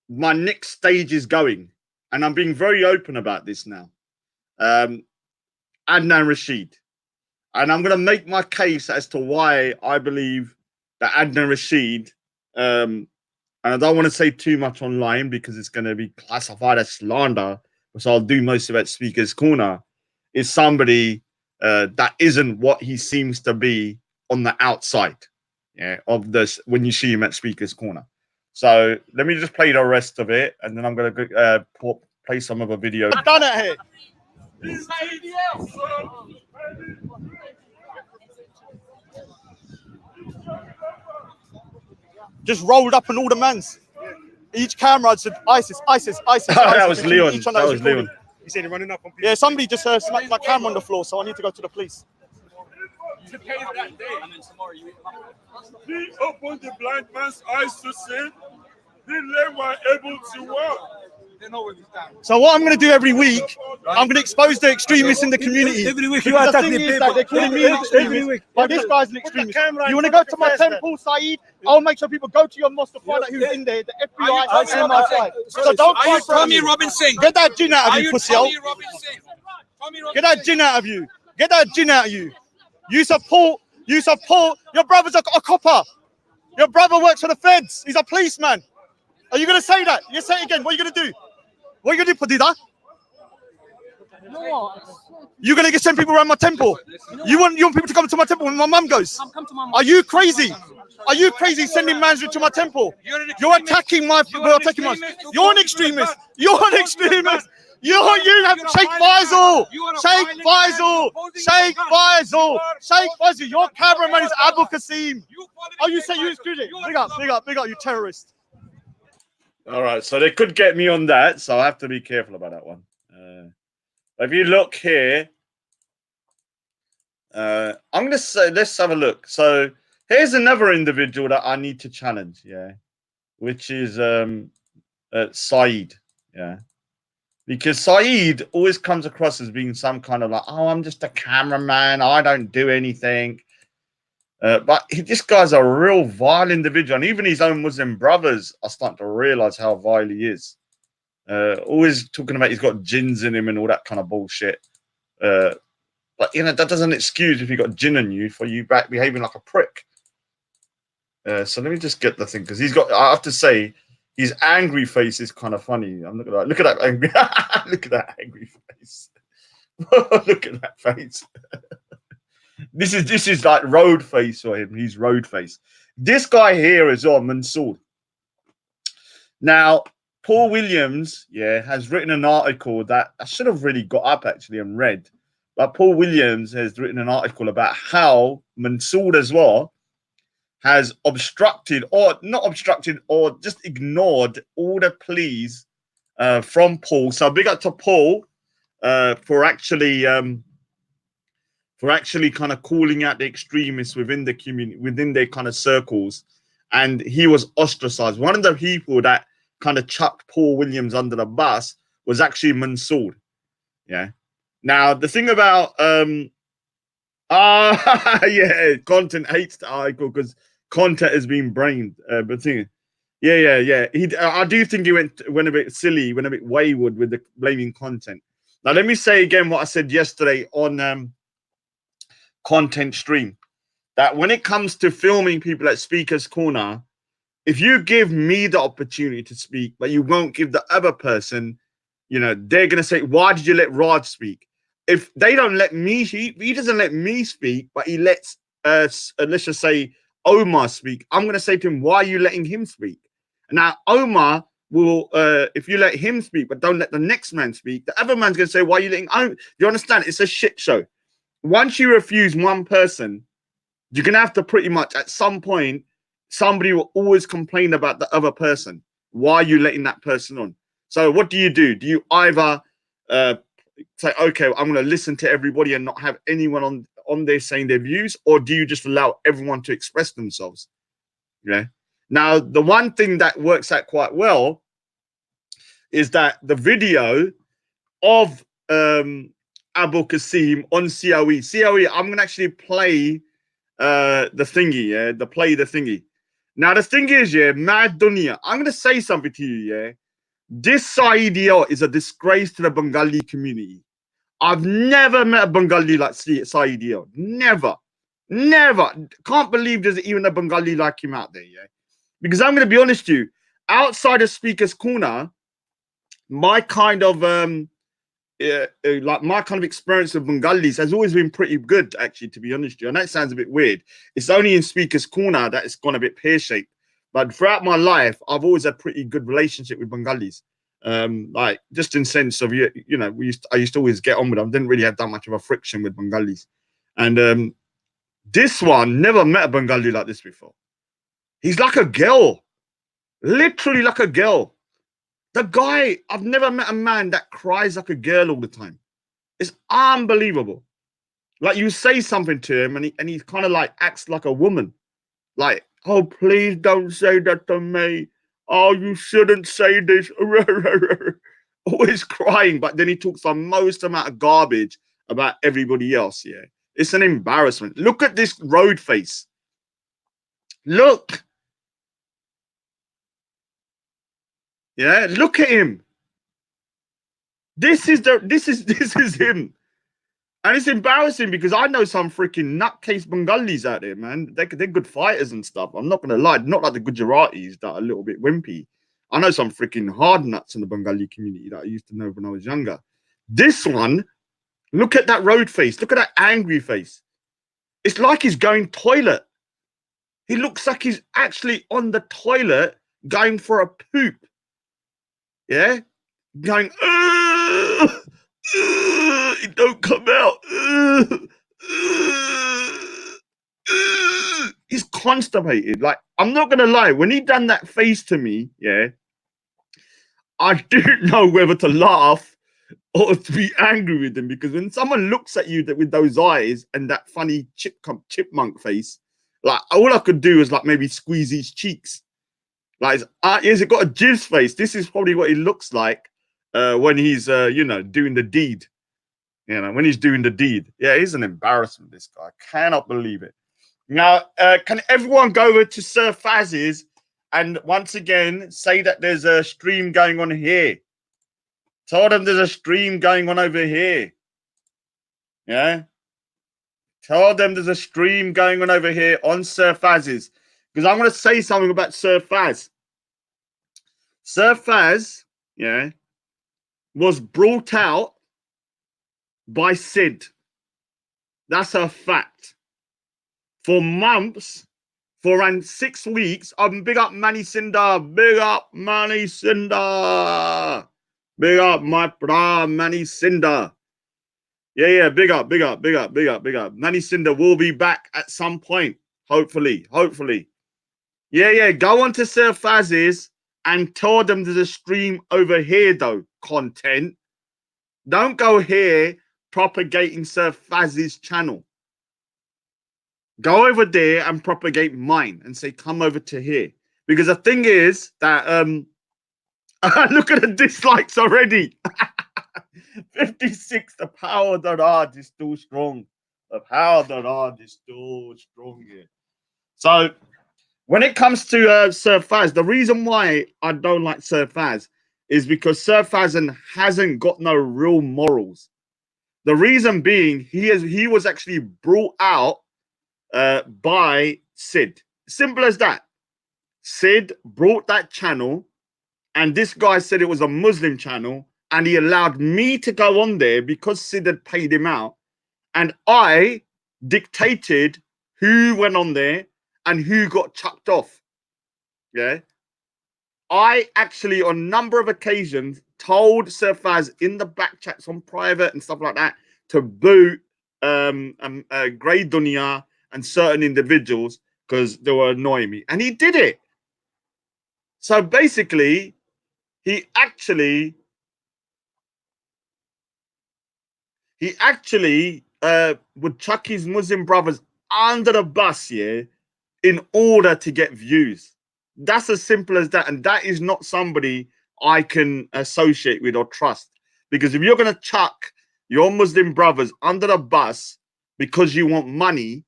my next stage is going, and I'm being very open about this now. Adnan Rashid, and I'm going to make my case as to why I believe that Adnan Rashid, and I don't want to say too much online because it's going to be classified as slander, so I'll do most of it at Speaker's Corner, is somebody that isn't what he seems to be on the outside, yeah, of this when you see him at Speaker's Corner. So let me just play the rest of it, and then I'm going to play some other video. You're done at here. Just rolled up on all the mans. Each camera said ISIS. That was Leon. Each one That was recorded. Leon. You said running up on people. Yeah, somebody just smacked my camera on the floor, so I need to go to the police. To pay that day, and then tomorrow you. He opened the blind man's eyes to see. The lame were able to walk. They know where we stand. So what I'm going to do every week, I'm going to expose the extremists in the community. Every week you Because the attack thing the is people. that they're calling me an extremist, but this guy's an extremist. You want to go to my temple, Saeed? I'll make sure people go to your mosque to find out who's in there. The FBI and MI5. So don't Are you fight for Tommy me. Robinson? Get that jinn out of Are you, you pussy. Tommy Robinson? Tommy Get Robinson. that jinn out of you. Get that jinn out of you. You support. Your brother's a copper. Your brother works for the feds. He's a policeman. Are you going to say that? You say it again. What are you going to do? What are you going to do, Padida? You're going to send people around my temple. You want people to come to my temple when my mum goes? Are you crazy? Are you crazy sending mans to my temple? You're attacking my... You're attacking my... You're an extremist. You're an extremist. You have Sheikh Faisal. Sheikh Faisal. Sheikh Faisal. Sheikh Faisal. Your cameraman is Abu Qasim. Oh, you say you screwed it. Big up, you terrorist. All right, so they could get me on that, so I have to be careful about that one. If you look here, I'm going to say, let's have a look. So here's another individual that I need to challenge, yeah, which is Saeed, yeah. Because Saeed always comes across as being some kind of like, oh, I'm just a cameraman, I don't do anything. But this guy's a real vile individual, and even his own Muslim brothers are starting to realize how vile he is. Always talking about he's got jinns in him and all that kind of bullshit. But you know, that doesn't excuse if you got jinn in you for you back behaving like a prick. So let me just get the thing, because he's got, I have to say, his angry face is kind of funny. I'm looking at that. Look at that angry, look at that angry face. Look at that face. This is like road face for him. He's road face. This guy here is Mansour. Now, Paul Williams, yeah, has written an article that I should have really got up actually and read. But Paul Williams has written an article about how Mansour as well has obstructed, or not obstructed, or just ignored all the pleas from Paul. So big up to Paul for actually kind of calling out the extremists within the community, within their kind of circles, and he was ostracized. One of the people that kind of chucked Paul Williams under the bus was actually Mansour. Yeah. Now the thing about yeah, content hates the article because content has been brained. But thing, yeah. I do think he went a bit silly, went a bit wayward with the blaming content. Now let me say again what I said yesterday on content stream, that when it comes to filming people at Speaker's Corner, if you give me the opportunity to speak, but you won't give the other person, you know, they're going to say, why did you let Raj speak? If they don't let me, he doesn't let me speak, but he lets, let's just say, Omar speak, I'm going to say to him, why are you letting him speak? Now, Omar will, if you let him speak, but don't let the next man speak, the other man's going to say, why are you letting Omar? You understand? It's a shit show. Once you refuse one person, you're going to have to pretty much, at some point, somebody will always complain about the other person. Why are you letting that person on? So what do? Do you either say, okay, I'm going to listen to everybody and not have anyone on there saying their views, or do you just allow everyone to express themselves? Yeah. Now, the one thing that works out quite well is that the video of Abu Qasim on COE, I'm going to actually play the thingy, yeah, the thingy. Now, the thing is, yeah, Mad Dunya, I'm going to say something to you, yeah. This Saidio is a disgrace to the Bengali community. I've never met a Bengali like Saidio. Never. Can't believe there's even a Bengali like him out there, yeah. Because I'm going to be honest with you, outside of Speaker's Corner, my kind of my kind of experience with Bengalis has always been pretty good, actually, to be honest with you. And that sounds a bit weird. It's only in Speaker's Corner that it's gone a bit pear-shaped. But throughout my life, I've always had pretty good relationship with Bengalis. Like just in sense of you know, I used to always get on with them. Didn't really have that much of a friction with Bengalis. And this one, never met a Bengali like this before. He's like a girl, literally like a girl. The guy, I've never met a man that cries like a girl all the time. It's unbelievable. Like you say something to him and he kind of like acts like a woman. Like, oh, please don't say that to me. Oh, you shouldn't say this. always crying, but then he talks the most amount of garbage about everybody else. Yeah, it's an embarrassment. Look at this road face. Look. Yeah, look at him. This is him. And it's embarrassing because I know some freaking nutcase Bengalis out there, man. They're good fighters and stuff. I'm not gonna lie, not like the Gujaratis that are a little bit wimpy. I know some freaking hard nuts in the Bengali community that I used to know when I was younger. This one, look at that road face. Look at that angry face. It's like he's going toilet. He looks like he's actually on the toilet going for a poop. Yeah, going. It don't come out. He's constipated. Like, I'm not gonna lie, when he done that face to me, yeah, I didn't know whether to laugh or to be angry with him, because when someone looks at you with those eyes and that funny chipmunk face, like all I could do is like maybe squeeze his cheeks. Like, he's got a jizz face. This is probably what he looks like when he's doing the deed. When he's doing the deed. Yeah, he's an embarrassment, this guy. I cannot believe it. Now, can everyone go over to Sir Faz's and once again say that there's a stream going on here? Tell them there's a stream going on over here. Yeah? Tell them there's a stream going on over here on Sir Faz's. Because I'm going to say something about Sir Faz. Sir Faz, yeah, was brought out by Sid. That's a fact. For months, for around 6 weeks, big up Manny Sinder. Big up Manny Sinder. Big up my bra, Manny Sinder. Yeah, big up. Manny Sinder will be back at some point. Hopefully. Yeah, go on to Sir Faz's and tell them there's a stream over here, though, content. Don't go here propagating Sir Faz's channel. Go over there and propagate mine and say, come over to here. Because the thing is that, look at the dislikes already. 56, the power of the Raj is still strong. The power of the Raj is still strong here. So, when it comes to Sir Faz, the reason why I don't like Sir Faz is because Sir Faz hasn't got no real morals. The reason being, he was actually brought out by Sid. Simple as that. Sid brought that channel, and this guy said it was a Muslim channel, and he allowed me to go on there because Sid had paid him out, and I dictated who went on there and who got chucked off. Yeah. I actually, on a number of occasions, told Sir Faz in the back chats on private and stuff like that to boot Grey Dunya and certain individuals because they were annoying me. And he did it. So basically, he actually would chuck his Muslim brothers under the bus, yeah, in order to get views. That's as simple as that. And that is not somebody I can associate with or trust. Because if you're going to chuck your Muslim brothers under the bus because you want money,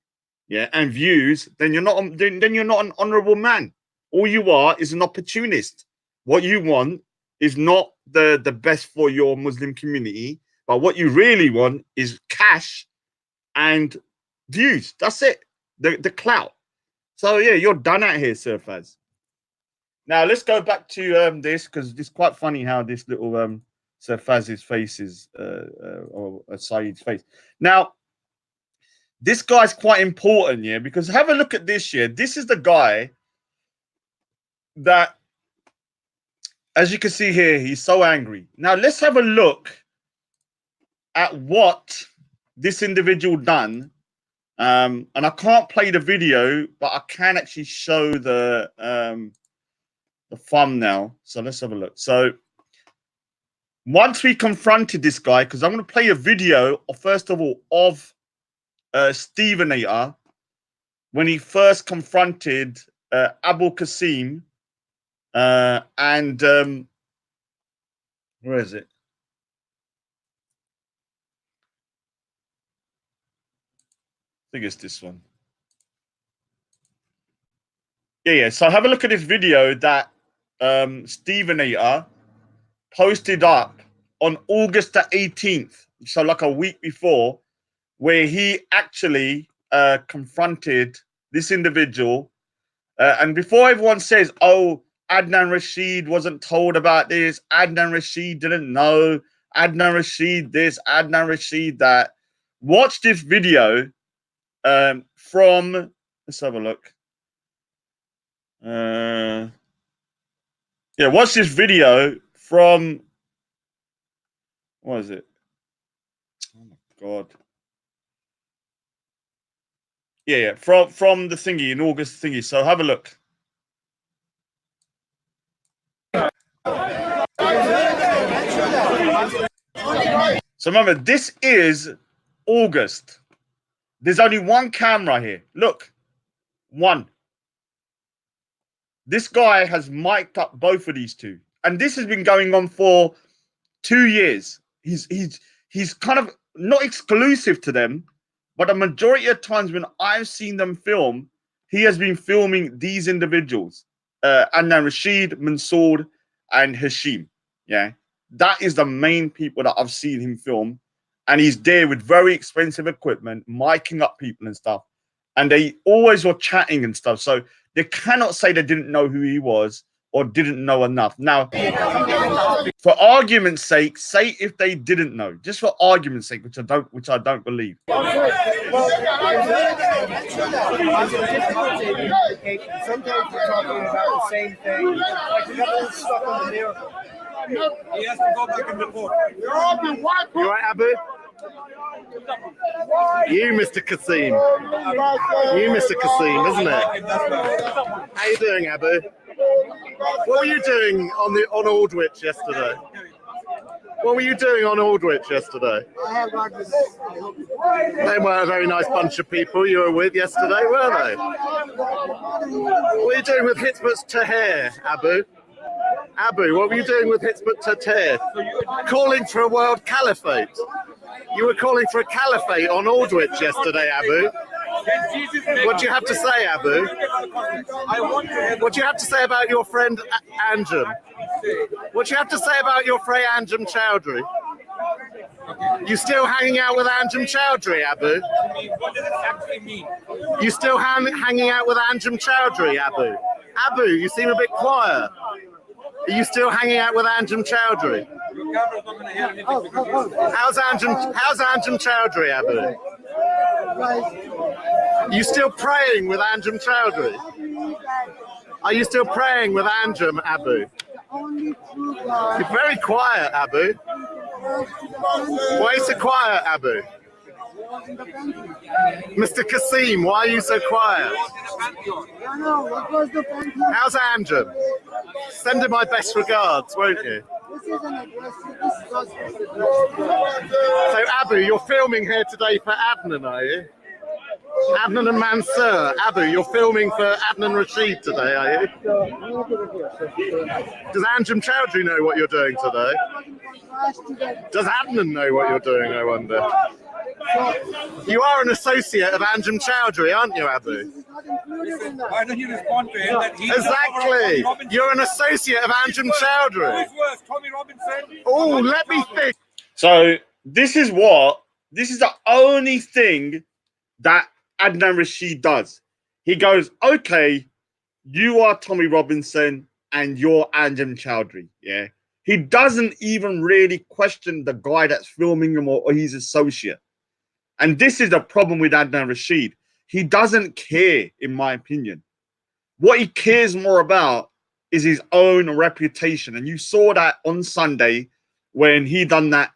yeah, and views, then you're not an honorable man. All you are is an opportunist. What you want is not the best for your Muslim community, but what you really want is cash and views. That's it. The clout. So yeah, you're done out here, Sir Faz. Now let's go back to this, because it's quite funny how this little Sir Faz's face is or Saeed's face. Now, this guy's quite important, yeah, because have a look at this here. This is the guy that, as you can see here, he's so angry. Now let's have a look at what this individual done. And I can't play the video, but I can actually show the thumbnail. So let's have a look. So once we confronted this guy, because I'm going to play a video, first of all, of Stevenator when he first confronted Abul Qasim and Where is it? I think it's this one. Yeah. So have a look at this video that Stevenator posted up on August the 18th, so like a week before, where he actually confronted this individual. And before everyone says, oh, Adnan Rashid wasn't told about this, Adnan Rashid didn't know, Adnan Rashid this, Adnan Rashid that, watch this video from, let's have a look. Yeah, watch this video from, what is it? Oh my God. Yeah, from the thingy in August thingy. So have a look. So remember, this is August. There's only one camera here. Look, one. This guy has mic'd up both of these two, and this has been going on for 2 years. He's kind of not exclusive to them, but a majority of times when I've seen them film, he has been filming these individuals, Adnan Rashid, Mansour, and Hashim. Yeah, that is the main people that I've seen him film, and he's there with very expensive equipment, miking up people and stuff, and they always were chatting and stuff. So they cannot say they didn't know who he was or didn't know enough. Now, for argument's sake, say if they didn't know, just for argument's sake, which I don't believe. Sometimes we're talking about the same thing. Like we got a little stuck on the miracle. He has to go back and report. You right, Abu? You, Mr. Kasim. You, Mr. Kasim, isn't it? How you doing, Abu? What were you doing on Aldwych yesterday? What were you doing on Aldwych yesterday? They were a very nice bunch of people you were with yesterday, were they? What were you doing with Hizbut Tahrir, Abu? Abu, what were you doing with Hizbut Tahrir? Calling for a world caliphate. You were calling for a caliphate on Aldwych yesterday, Abu. What do you have to say, Abu? What do you have to say about your friend Anjem? What do you have to say about your friend Anjem Chowdhury? You still hanging out with Anjem Chowdhury, Abu? What does it actually mean? You still hanging out with Anjem Chowdhury, Abu? Abu, you seem a bit quiet. Are you still hanging out with Anjem Chowdhury? Your camera's not going to hear anything because you're... How's Anjem Chowdhury, Abu? Are you still praying with Anjem Chowdhury? Are you still praying with Anjem, Abu? You're very quiet, Abu. Why are you so quiet, Abu? Mr. Kasim, why are you so quiet? How's Anjem? Send him my best regards, won't you? So, Abu, you're filming here today for Adnan, are you? Adnan and Mansour. Abu, you're filming for Adnan Rashid today, are you? Does Anjem Chowdhury know what you're doing today? Does Adnan know what you're doing, I wonder? You are an associate of Anjem Chowdhury, aren't you, Abu? Why don't you respond to him that he's Exactly. You're an associate of Anjem Chowdhury. Who's worse, Tommy Robinson? Oh, let me think. So this is the only thing that Adnan Rashid does. He goes, okay, you are Tommy Robinson and you're Anjem Chowdhury. Yeah. He doesn't even really question the guy that's filming him or his associate. And this is the problem with Adnan Rashid. He doesn't care, in my opinion. What he cares more about is his own reputation. And you saw that on Sunday when he done that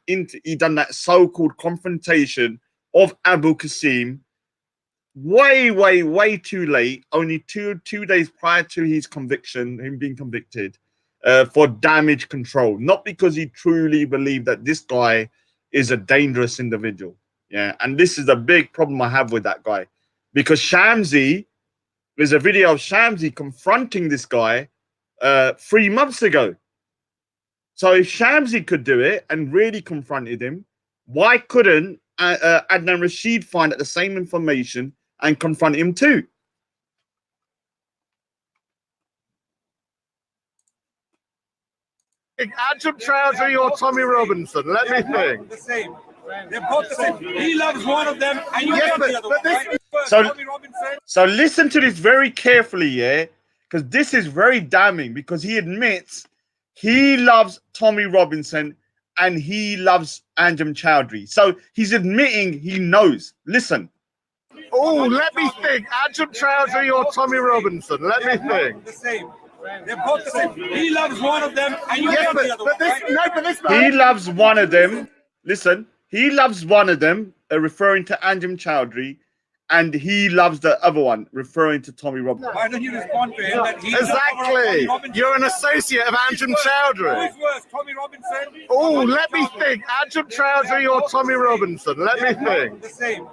so-called confrontation of Abu Qasim way too late, only two days prior to his conviction, him being convicted for damage control. Not because he truly believed that this guy is a dangerous individual. Yeah, and this is a big problem I have with that guy. Because Shamsi, there's a video of Shamsi confronting this guy 3 months ago. So if Shamsi could do it and really confronted him, why couldn't Adnan Rashid find out the same information and confront him too? Ajam Chowdhury or Tommy Robinson? Let me think. The same. They're both the same. He loves one of them, and you Yes, love but the other one. this- Right? First, So- Tommy Robinson. So listen to this very carefully, yeah? Because this is very damning because he admits he loves Tommy Robinson and he loves Anjem Chowdhury. So he's admitting he knows. Listen. Oh, let me think. Ajam Chowdhury or Tommy Robinson? Let me think. The same. They're both the same. He loves one of them, and you Yes, love but, the other but one. this Right? no, but this He man. loves one of them. Listen. He loves one of them, referring to Anjem Chowdhury, and he loves the other one, referring to Tommy Robinson. Why don't you respond to him that he Exactly. You're an associate of Anjem Chowdhury. Who's worse, Tommy Robinson? Oh, let me think. Ajam Chowdhury or Tommy Robinson? Let me think. The same.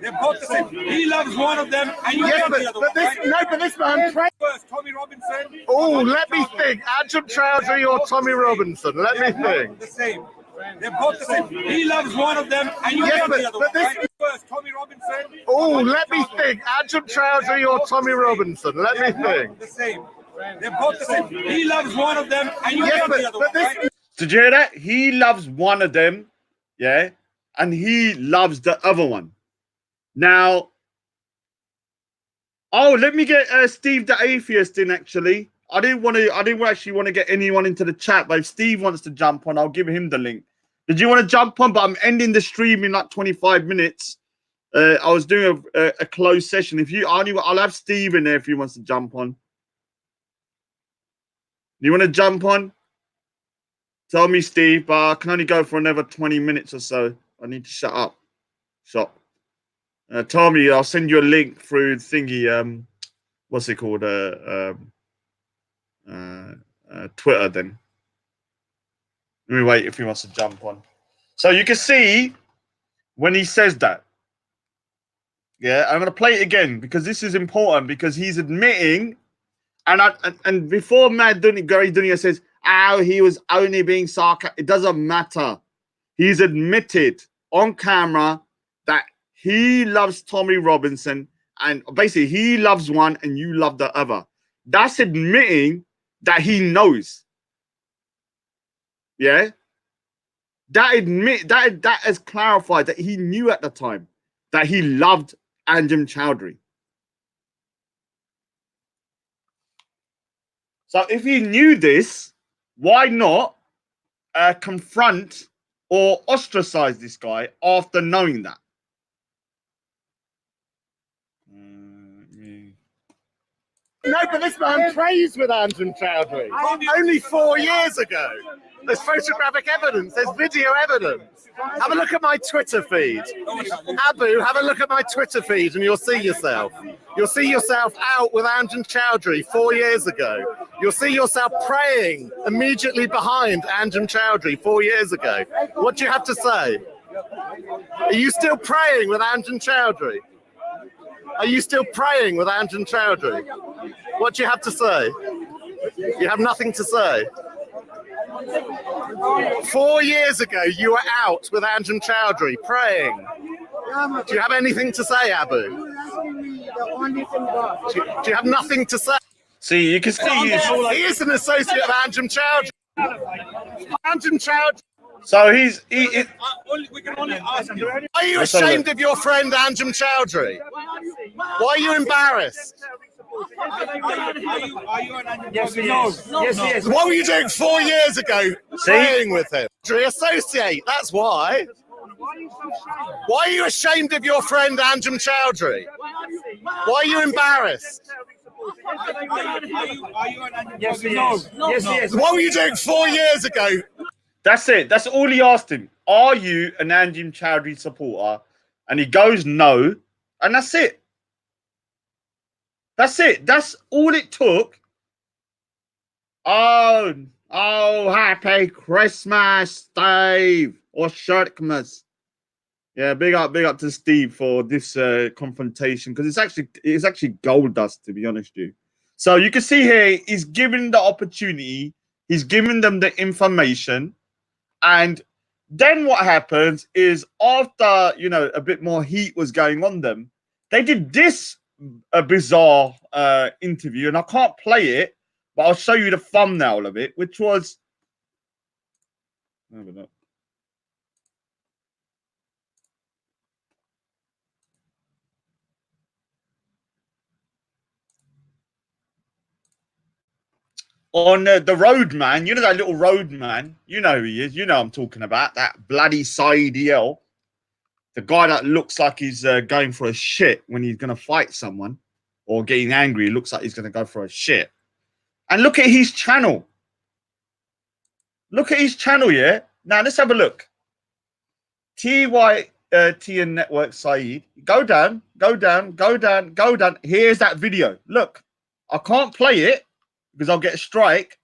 They're both the same. He loves one of them, and you Yes, love but, the other but one. this Right? no, but this man. First, Tommy Robinson. Oh, let me think. Ajam Chowdhury or Tommy Robinson? Let me think. The same. They're both the same. He loves one of them, and you Yes, love but- the other but one. this- Right? First, Tommy Robinson. Oh, let me think. Ajam Chowdhury or Tommy Robinson? Let me think. The same. They're both the same. He loves one of them, and you Yes, love but- the other but one. this- Right? Did you hear that? He loves one of them, yeah, and he loves the other one. Now, oh, let me get Steve the Atheist in. Actually, I didn't actually want to get anyone into the chat, but if Steve wants to jump on, I'll give him the link. Did you want to jump on? But I'm ending the stream in like 25 minutes. I was doing a closed session. I'll have Steve in there if he wants to jump on. You want to jump on? Tell me, Steve, but I can only go for another 20 minutes or so. I need to shut up. Shop. Tell me, I'll send you a link through thingy. What's it called? Twitter. Then. Let me wait if he wants to jump on. So you can see when he says that. Yeah, I'm gonna play it again because this is important because he's admitting, and before Gary Dunia says, "Oh, he was only being sarcastic." It doesn't matter. He's admitted on camera that he loves Tommy Robinson, and basically he loves one and you love the other. That's admitting that he knows. Yeah, that has clarified that he knew at the time that he loved Anjem Chowdhury. So if he knew this, why not confront or ostracize this guy after knowing that? No, but this man prays with Anjem Chowdhury. Only 4 years ago. There's photographic evidence. There's video evidence. Have a look at my Twitter feed. Abu, have a look at my Twitter feed and you'll see yourself. You'll see yourself out with Anjem Chowdhury 4 years ago. You'll see yourself praying immediately behind Anjem Chowdhury 4 years ago. What do you have to say? Are you still praying with Anjem Chowdhury? Are you still praying with Anjem Chowdhury? What do you have to say? You have nothing to say. 4 years ago, you were out with Anjem Chowdhury praying. Do you have anything to say, Abu? Do you have nothing to say? See, you can see He is an associate of Anjem Chowdhury. Anjem Chowdhury. so We can only ask you. Are you Let's have a ashamed look. of your friend Anjem Chowdhury? Why are you embarrassed? Are you an Anjem? Yes, he is. Yes, he is. What were you doing 4 years ago praying with him? Associate, that's why. Why are you ashamed of your friend Anjem Chowdhury? Why are you embarrassed? Are you an Anjem? Yes, he is. Yes, he is. What were you doing 4 years ago? that's it. That's all he asked him. Are you an Anjem Chowdhury supporter? And he goes no, and that's it. That's it. That's all it took. Oh, happy Christmas, Steve, or Shirtmas. Yeah, big up to Steve for this confrontation because it's actually gold dust, to be honest with you. So you can see here he's given the opportunity He's giving them the information, and then what happens is after a bit more heat was going on them, they did this bizarre interview, and I can't play it, but I'll show you the thumbnail of it, which was. On the road man, that little road man, who he is, I'm talking about, that bloody Saeed El, the guy that looks like he's going for a shit when he's going to fight someone or getting angry. He looks like he's going to go for a shit. And look at his channel. Look at his channel, yeah? Now, let's have a look. TYTN Network Saeed. Go down, go down, go down, go down. Here's that video. Look, I can't play it because I'll get a strike.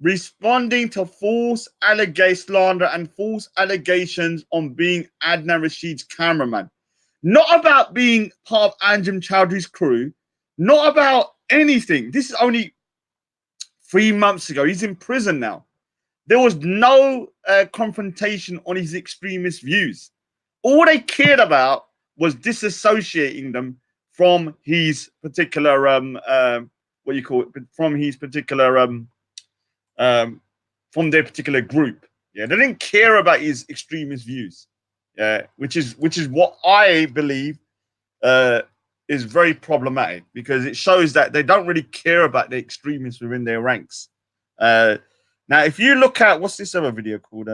Responding to false slander and false allegations on being Adnan Rashid's cameraman. Not about being part of Anjem Chowdhury's crew. Not about anything. This is only 3 months ago. He's in prison now. There was no confrontation on his extremist views. All they cared about was disassociating them from his particular from his particular from their particular group. Yeah, they didn't care about his extremist views. Yeah, which is what I believe is very problematic, because it shows that they don't really care about the extremists within their ranks. Now, if you look at what's this other video called?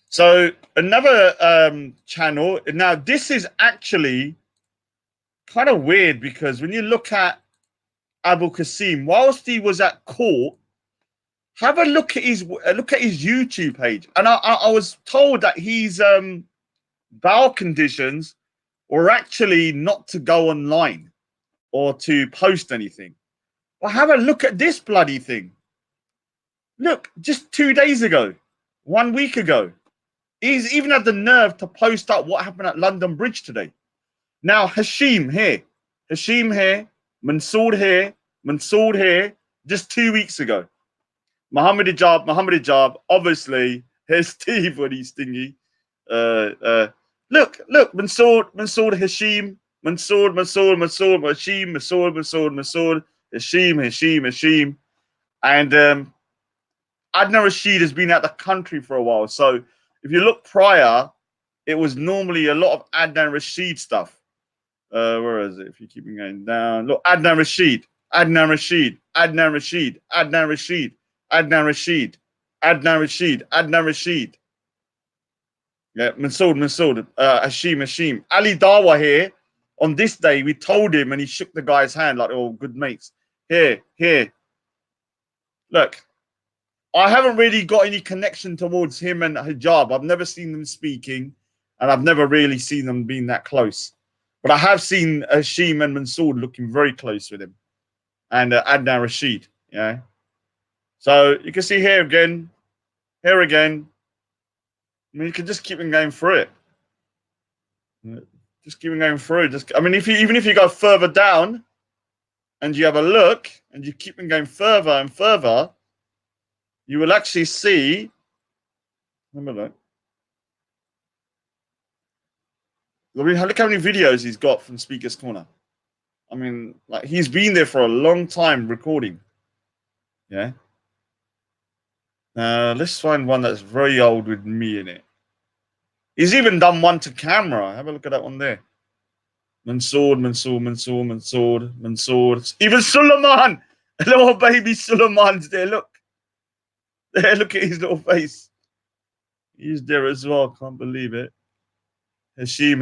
So another channel. Now, this is actually kind of weird, because when you look at Abu Qasim, whilst he was at court, have a look at his YouTube page, and I was told that his bail conditions were actually not to go online or to post anything. But have a look at this bloody thing. Look, just 2 days ago, 1 week ago, he's even had the nerve to post up what happened at London Bridge today. Now, Hashim here, Mansour here, just 2 weeks ago. Muhammad Hijab, obviously, here's Steve when he's stingy. Look, Mansour, Hashim, Mansour, Hashim. And Adnan Rashid has been out the country for a while. So if you look prior, it was normally a lot of Adnan Rashid stuff. Where is it? If you keep going down, look, Adnan Rashid. Yeah, Mansour, Hashim. Ali Dawa here. On this day, we told him, and he shook the guy's hand like all good mates. Here. Look, I haven't really got any connection towards him and Hijab. I've never seen them speaking, and I've never really seen them being that close. But I have seen Hashim and Mansour looking very close with him, and Adnan Rashid. Yeah. So you can see here again. I mean, you can just keep on going through it. Just keep on going through. Even if you go further down, and you have a look, and you keep on going further and further, you will actually see. Remember that. Look how many videos he's got from Speaker's Corner. I mean, like, he's been there for a long time recording. Yeah. Let's find one that's very old with me in it. He's even done one to camera. Have a look at that one there. Mansour. Even Suleiman. Little baby Suleiman's there. Look. There, look at his little face. He's there as well. Can't believe it. Hashim.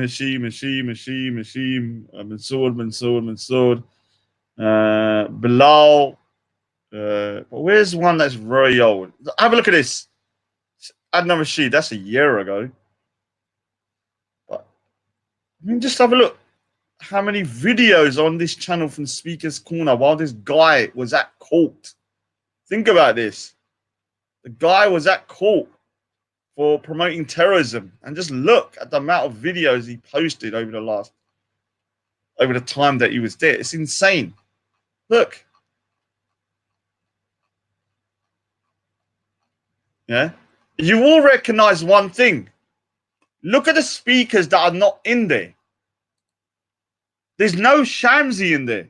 Mansour. Bilal. Where's one that's very old? Have a look at this. Adnan Rashid. That's a year ago. But I mean, just have a look. How many videos on this channel from Speaker's Corner while this guy was at court? Think about this. The guy was at court for promoting terrorism. And just look at the amount of videos he posted over the time that he was there. It's insane. Look. Yeah. You will recognize one thing. Look at the speakers that are not in there. There's no Shamsi in there.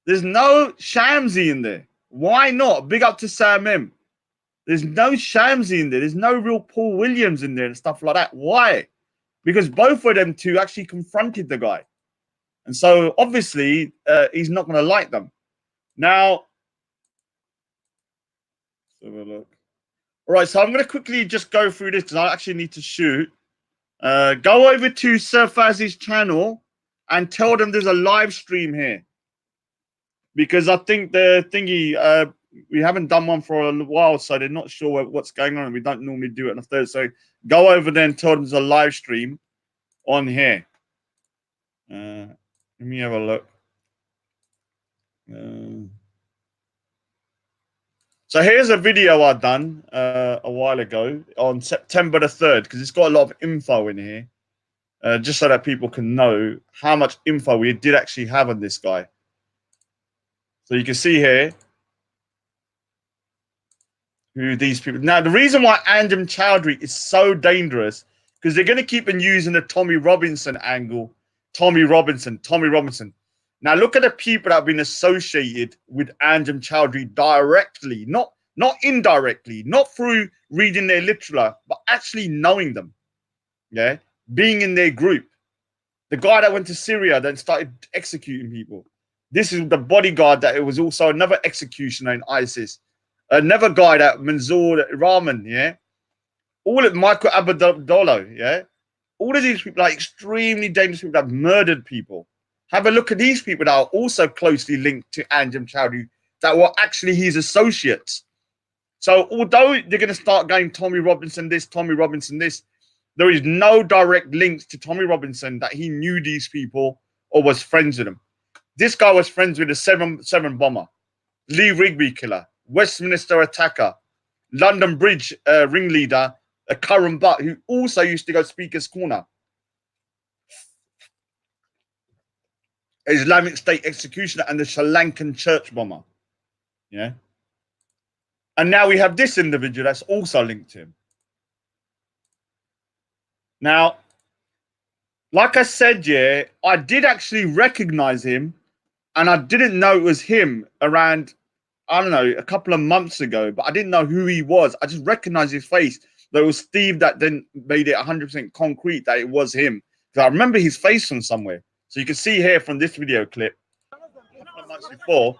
There's no Shamsi in there. Why not? Big up to Sam M. There's no Shamsi in there. There's no real Paul Williams in there and stuff like that. Why? Because both of them two actually confronted the guy. And so, obviously, he's not going to like them. Now, let's have a look. All right, so I'm going to quickly just go through this because I actually need to shoot. Go over to Sir Faz's channel and tell them there's a live stream here. Because I think the thingy, we haven't done one for a while, so they're not sure what's going on. We don't normally do it on a Thursday. So go over there and tell them there's a live stream on here. Let me have a look. So here's a video I done a while ago on September the 3rd, because it's got a lot of info in here, just so that people can know how much info we did actually have on this guy. So you can see here who these people. Now, the reason why Anjem Chowdhury is so dangerous, because they're going to keep on using the Tommy Robinson angle. Tommy Robinson. Now, look at the people that have been associated with Anjem Chowdhury directly, not indirectly, not through reading their literature, but actually knowing them. Yeah, being in their group. The guy that went to Syria then started executing people. This is the bodyguard that it was also another executioner in ISIS. Another guy that Mansour Rahman, yeah. All of Michael Abdullah, yeah. All of these people are extremely dangerous people that have murdered people. Have a look at these people that are also closely linked to Anjem Chowdhury that were actually his associates. So although they're going to start going Tommy Robinson this, there is no direct links to Tommy Robinson that he knew these people or was friends with them. This guy was friends with the 7 bomber, Lee Rigby killer, Westminster attacker, London Bridge ringleader, Curran Butt, who also used to go Speaker's Corner. Islamic State executioner and the Sri Lankan church bomber. Yeah. And now we have this individual that's also linked to him. Now, like I said, yeah, I did actually recognize him. And I didn't know it was him around, I don't know, a couple of months ago, but I didn't know who he was. I just recognized his face. There was Steve that then made it 100% concrete that it was him. Because I remember his face from somewhere. So you can see here from this video clip, a couple of months before.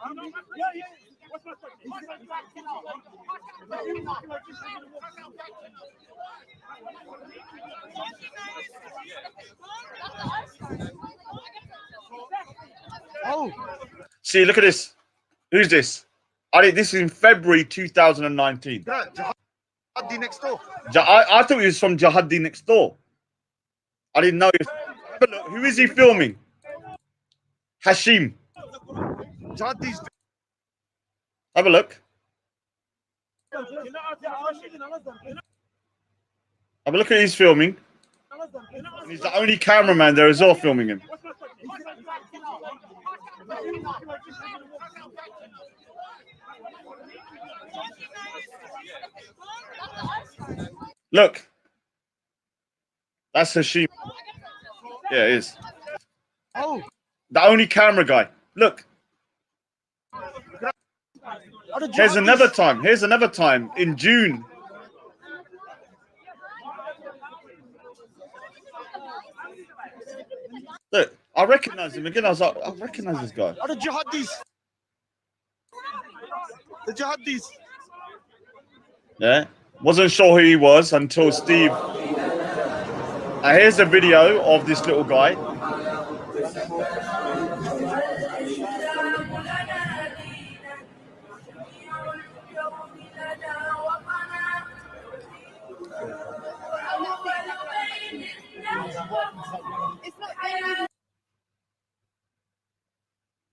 Oh, see, look at this. Who's this? This is in February 2019. Jihadi next door. I thought he was from Jihadi next door. I didn't know. But look, who is he filming? Hashim. Jihadi's. Have a look. Have a look at his filming. And he's the only cameraman there as well filming him. Look. That's Hashim. Yeah, it is. Oh. The only camera guy. Look. Here's another time. Here's another time in June. Look, I recognize him again. I was like, I recognize this guy. Oh, the Jihadis. The Jihadis. Yeah. Wasn't sure who he was until Steve. Here's a video of this little guy.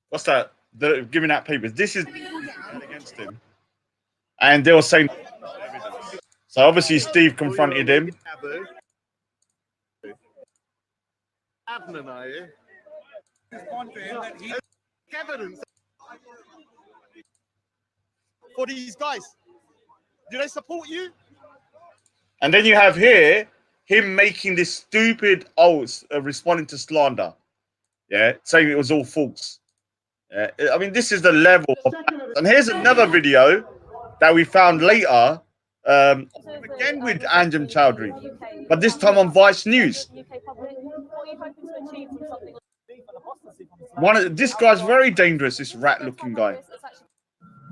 What's that? They're giving out papers. This is against him. And they were saying evidence. So obviously Steve confronted him. Abu. Adnan, are you? Evidence. For these guys. Do they support you? And then you have here him making this stupid oath responding to slander. Yeah, saying it was all false. Yeah, I mean, this is the level of. And here's another video that we found later, again with Anjem Chowdhury, but this time on Vice News. This guy's very dangerous, this rat-looking guy.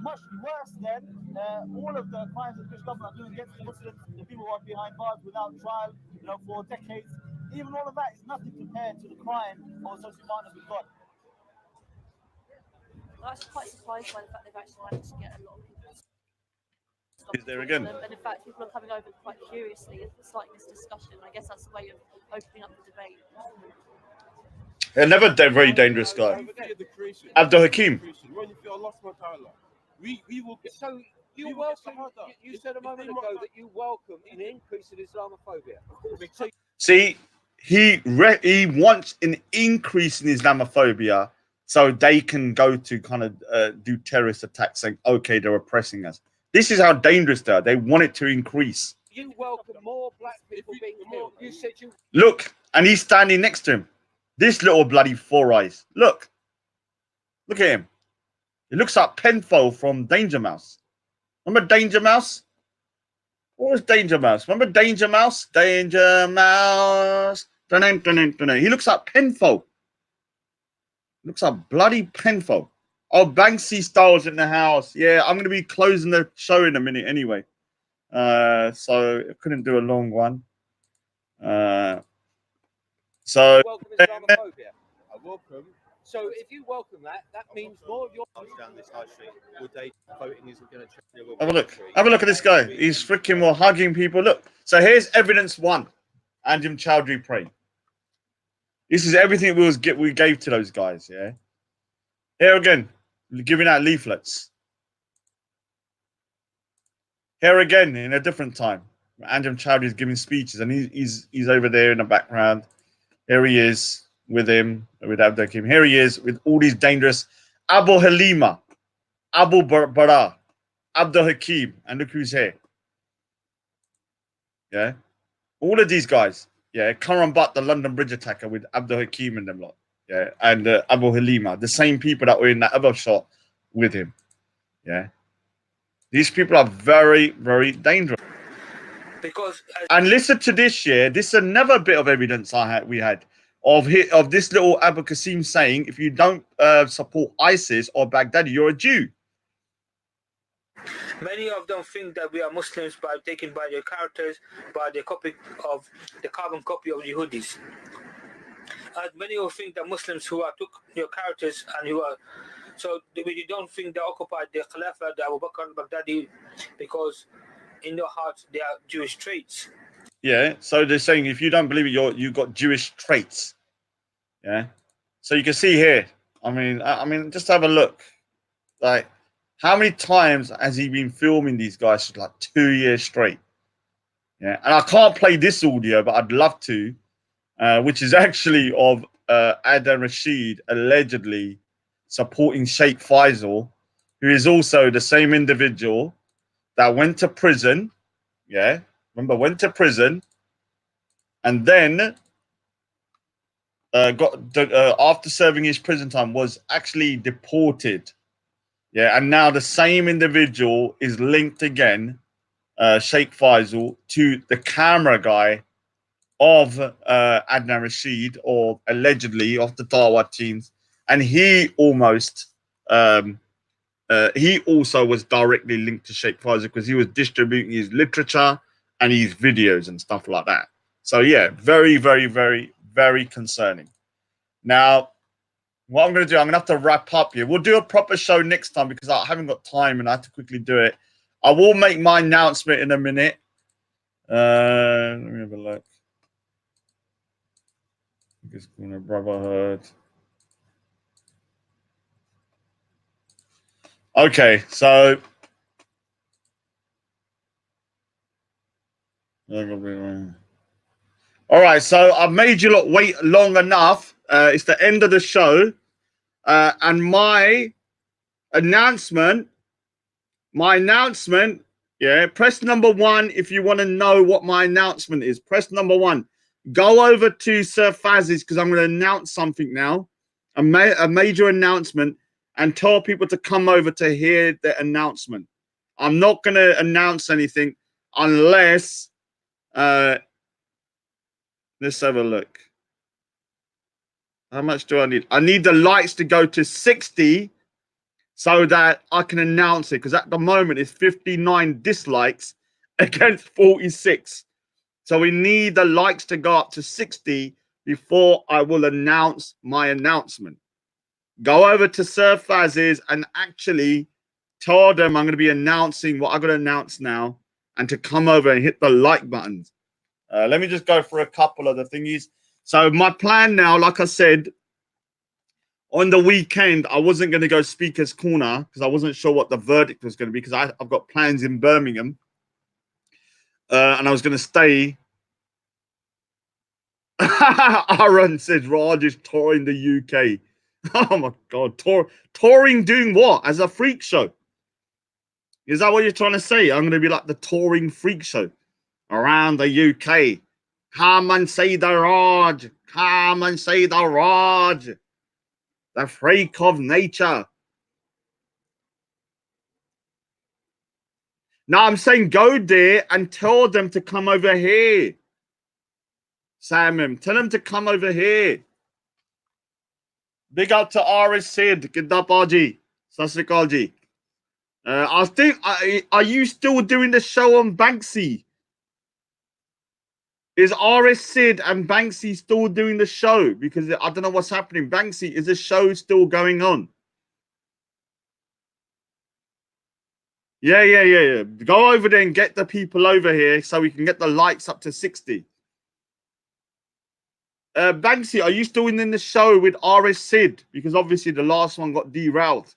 Much worse than all of the crimes that British government are doing against the Muslims, the people who are behind bars without trial, for decades. Even all of that is nothing compared to the crime of social partners with God. I'm actually quite surprised by the fact they've actually managed to get a lot of people. Is there again? And in fact, people are coming over quite curiously and starting this discussion. I guess that's a way of opening up the debate. Another very dangerous guy. Abdul Hakim. We will get so you welcome. You said a moment ago that you welcome an increase in Islamophobia. See, he wants an increase in Islamophobia so they can go to kind of do terrorist attacks, saying, okay, they're oppressing us. This is how dangerous they are. They want it to increase. You welcome more black people being killed. You said you look, and he's standing next to him. This little bloody four eyes. Look at him. He looks like Penfold from Danger Mouse. Remember Danger Mouse? What was Danger Mouse? Remember Danger Mouse? Danger Mouse. He looks like Penfold. Looks like bloody Penfold. Oh, Banksy Styles in the house. Yeah, I'm going to be closing the show in a minute anyway. So I couldn't do a long one. So welcome Islamophobia. I welcome. So if you welcome that, that means more of your down this high street. Would they voting isn't going to change? Have a look. Have a look at this guy. He's freaking more hugging people. Look. So here's evidence one. Anjem Chowdhury praying. This is everything we gave to those guys. Yeah. Here again, giving out leaflets. Here again, in a different time, Anjem Chowdhury is giving speeches, and he's over there in the background. Here he is with him, with Abdul Hakim. Here he is with all these dangerous Abu Halima, Abu Bara, Abdul Hakim, and look who's here. Yeah, all of these guys. Yeah, Karan Butt, the London Bridge attacker, with Abdul Hakim and them lot. Yeah, and Abu Halima, the same people that were in that other shot with him. Yeah, these people are very, very dangerous. Because and listen to this. Yeah, this is another bit of evidence we had of this little Abu Qasim saying, if you don't support ISIS or Baghdadi, you're a Jew. Many of them think that we are Muslims by taken by their characters, by the copy of the carbon copy of the Yehudis. And many of them think that Muslims who are took your characters and who are so we don't think they occupied the Khalifa, the Abu Bakr Baghdadi, because in their hearts they are Jewish traits. Yeah, so they're saying if you don't believe it, you've got Jewish traits. Yeah, so you can see here. I mean, just have a look. Like, how many times has he been filming these guys for like 2 years straight? Yeah, and I can't play this audio, but I'd love to, which is actually of Adnan Rashid allegedly supporting Sheikh Faisal, who is also the same individual that went to prison. Yeah, remember, went to prison, and then after serving his prison time was actually deported. Yeah, and now the same individual is linked again, Sheikh Faisal, to the camera guy of Adnan Rashid, or allegedly of the Dawa teams, and he almost he also was directly linked to Sheikh Faisal because he was distributing his literature and his videos and stuff like that. So yeah, very, very, very, very concerning. Now, what I'm going to do, I'm going to have to wrap up here. We'll do a proper show next time because I haven't got time and I have to quickly do it. I will make my announcement in a minute. Let me have a look. It's going to Brotherhood. Okay, so All right, so I've made you lot wait long enough. It's the end of the show, and my announcement. Yeah, press number 1 if you want to know what my announcement is. Press number 1. Go over to Sir Faz's because I'm going to announce something now, a major announcement, and tell people to come over to hear the announcement. I'm not going to announce anything unless, let's have a look. How much do I need? I need the likes to go to 60 so that I can announce it, because at the moment it's 59 dislikes against 46. So we need the likes to go up to 60 before I will announce my announcement. Go over to Sir Faz's and actually tell them I'm going to be announcing what I'm going to announce now, and to come over and hit the like buttons. Let me just go for a couple of the thingies. So my plan now, like I said, on the weekend, I wasn't going to go Speaker's Corner because I wasn't sure what the verdict was going to be, because I've got plans in Birmingham. And I was going to stay. Aaron says Raj is touring the UK. Oh my God. Touring doing what? As a freak show? Is that what you're trying to say? I'm going to be like the touring freak show around the UK. Come and see the Raj. Come and see the Raj. The freak of nature. No, I'm saying go there and tell them to come over here. Simon, tell them to come over here. Big up to RS Sid. Good up, RG. Sasrikalji. I think, are you still doing the show on Banksy? Is RS Sid and Banksy still doing the show? Because I don't know what's happening. Banksy, is the show still going on? Yeah. Go over there and get the people over here so we can get the likes up to 60. Banksy, are you still in the show with RS Sid? Because obviously the last one got derailed.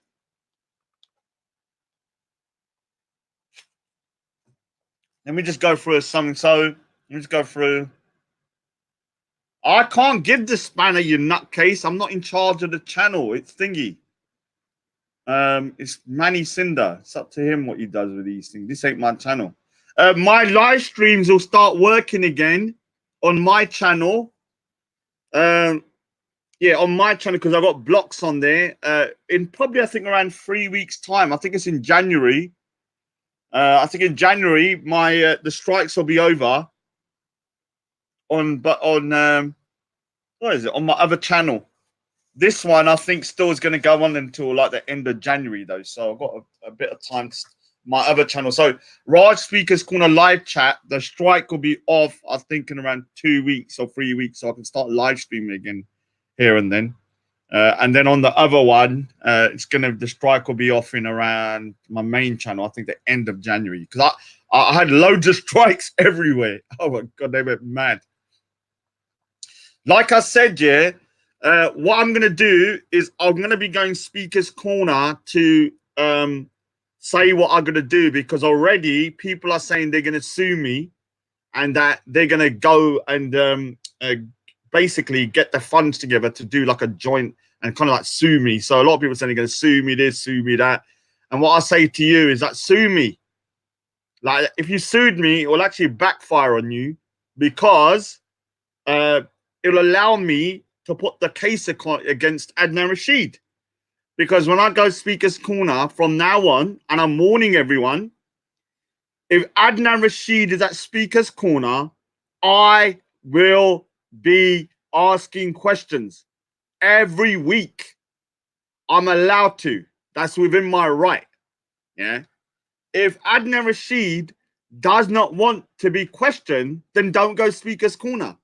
Let me just go through something. So let me just go through. I can't give the spanner, you nutcase. I'm not in charge of the channel. It's thingy. It's Manny Sinder. It's up to him what he does with these things. This ain't my channel. My live streams will start working again on my channel. Yeah, on my channel, because I've got blocks on there. In probably, I think, around 3 weeks' time. I think it's in January. I think in January, my the strikes will be over. What is it? On my other channel. This one, I think, still is going to go on until like the end of January, though. So I've got a bit of time to my other channel. So Raj Speaker's Corner live chat. The strike will be off, I think, in around 2 weeks or 3 weeks, so I can start live streaming again here and then. And then on the other one, the strike will be off in around my main channel. I think the end of January, because I had loads of strikes everywhere. Oh my God, they went mad. Like I said, yeah. What I'm going to do is I'm going to be going Speaker's Corner to say what I'm going to do, because already people are saying they're going to sue me and that they're going to go and basically get the funds together to do like a joint and kind of like sue me. So a lot of people are saying they're going to sue me this, sue me that. And what I say to you is that sue me. Like, if you sued me, it will actually backfire on you, because it'll allow me to put the case against Adnan Rashid. Because when I go Speaker's Corner from now on, and I'm warning everyone, if Adnan Rashid is at Speaker's Corner, I will be asking questions every week. I'm allowed to. That's within my right. Yeah. If Adnan Rashid does not want to be questioned, then don't go Speaker's Corner,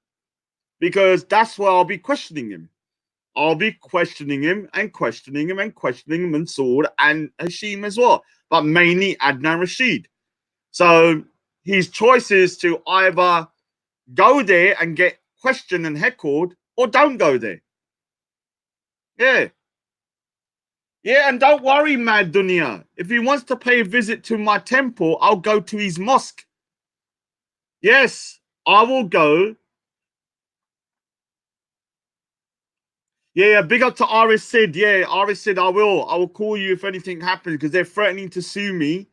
because that's where I'll be questioning him. I'll be questioning him and questioning him and questioning him, and Saud and Hashim as well, but mainly Adnan Rashid. So his choice is to either go there and get questioned and heckled, or don't go there. Yeah. Yeah, and don't worry, Mad Dunya. If he wants to pay a visit to my temple, I'll go to his mosque. Yes, I will go. Yeah, big up to Aris Sid. Yeah, Aris Sid, I will call you if anything happens because they're threatening to sue me.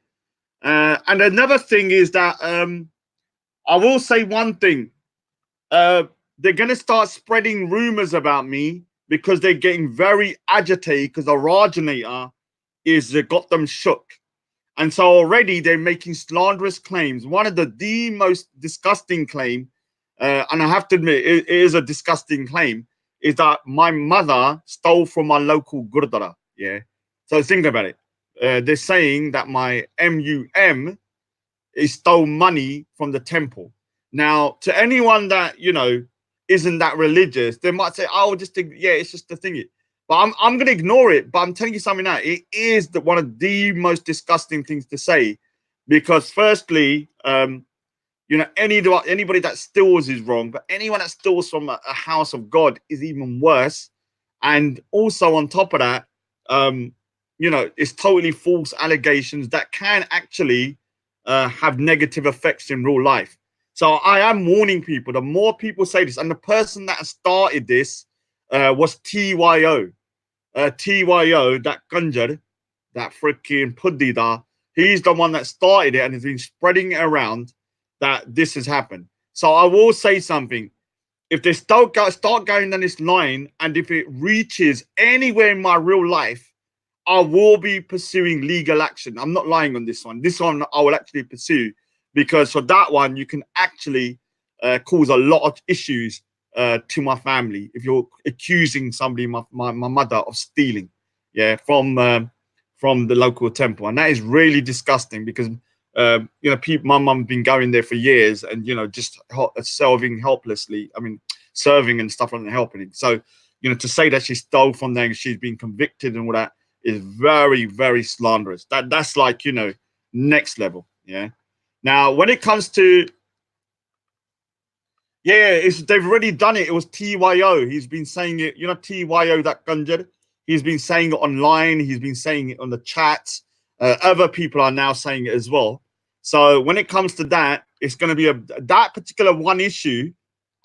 And another thing is that I will say one thing. They're gonna start spreading rumors about me because they're getting very agitated because the originator is got them shook. And so already they're making slanderous claims. One of the most disgusting claim, and I have to admit it is a disgusting claim, is that my mother stole from my local gurdwara. Yeah. So think about it. They're saying that my MUM is stole money from the temple. Now, to anyone that isn't that religious, they might say, "Oh, just yeah, it's just the thing." But I'm gonna ignore it. But I'm telling you something now. It is one of the most disgusting things to say, because firstly, anybody that steals is wrong, but anyone that steals from a house of God is even worse. And also on top of that, it's totally false allegations that can actually have negative effects in real life. So I am warning people. The more people say this, and the person that started this was TYO. TYO, that Gunjar, that freaking Puddida, he's the one that started it and has been spreading it around that this has happened. So I will say something. If they start going down this line, and if it reaches anywhere in my real life, I will be pursuing legal action. I'm not lying on this one. This one I will actually pursue, because for that one you can actually cause a lot of issues to my family if you're accusing somebody, my mother, of stealing, yeah, from the local temple. And that is really disgusting, because people, my mum's been going there for years, and just serving helplessly. I mean, serving and stuff and helping. So to say that she stole from there and she's been convicted and all that is very, very slanderous. That's like next level. Yeah. Now when it comes to they've already done it. It was TYO. He's been saying it. TYO, that Gunjad. He's been saying it online. He's been saying it on the chat. Other people are now saying it as well. So when it comes to that, it's going to be that particular one issue.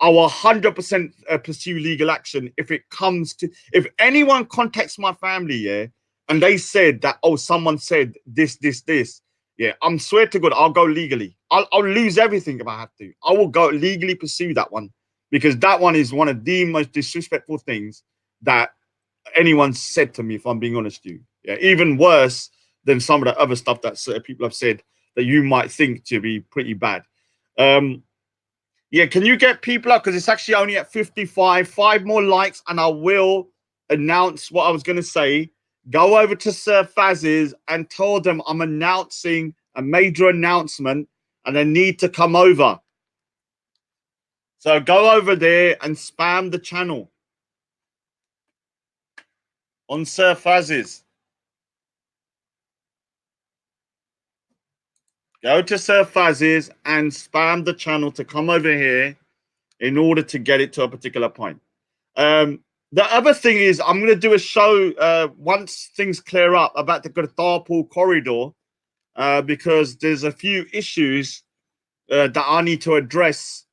I will 100% pursue legal action if anyone contacts my family, yeah, and they said that, oh, someone said this, yeah, I'm swear to God, I'll go legally. I'll lose everything if I have to. I will go legally pursue that one, because that one is one of the most disrespectful things that anyone said to me, if I'm being honest with you. Yeah, even worse than some of the other stuff that people have said that you might think to be pretty bad. Yeah, can you get people up? Because it's actually only at 55. 5 more likes, and I will announce what I was going to say. Go over to Sir Faz's and tell them I'm announcing a major announcement, and they need to come over. So go over there and spam the channel on Sir Faz's. Go to Sir Faz's and spam the channel to come over here in order to get it to a particular point. The other thing is, I'm going to do a show once things clear up about the Kartarpur corridor, because there's a few issues that I need to address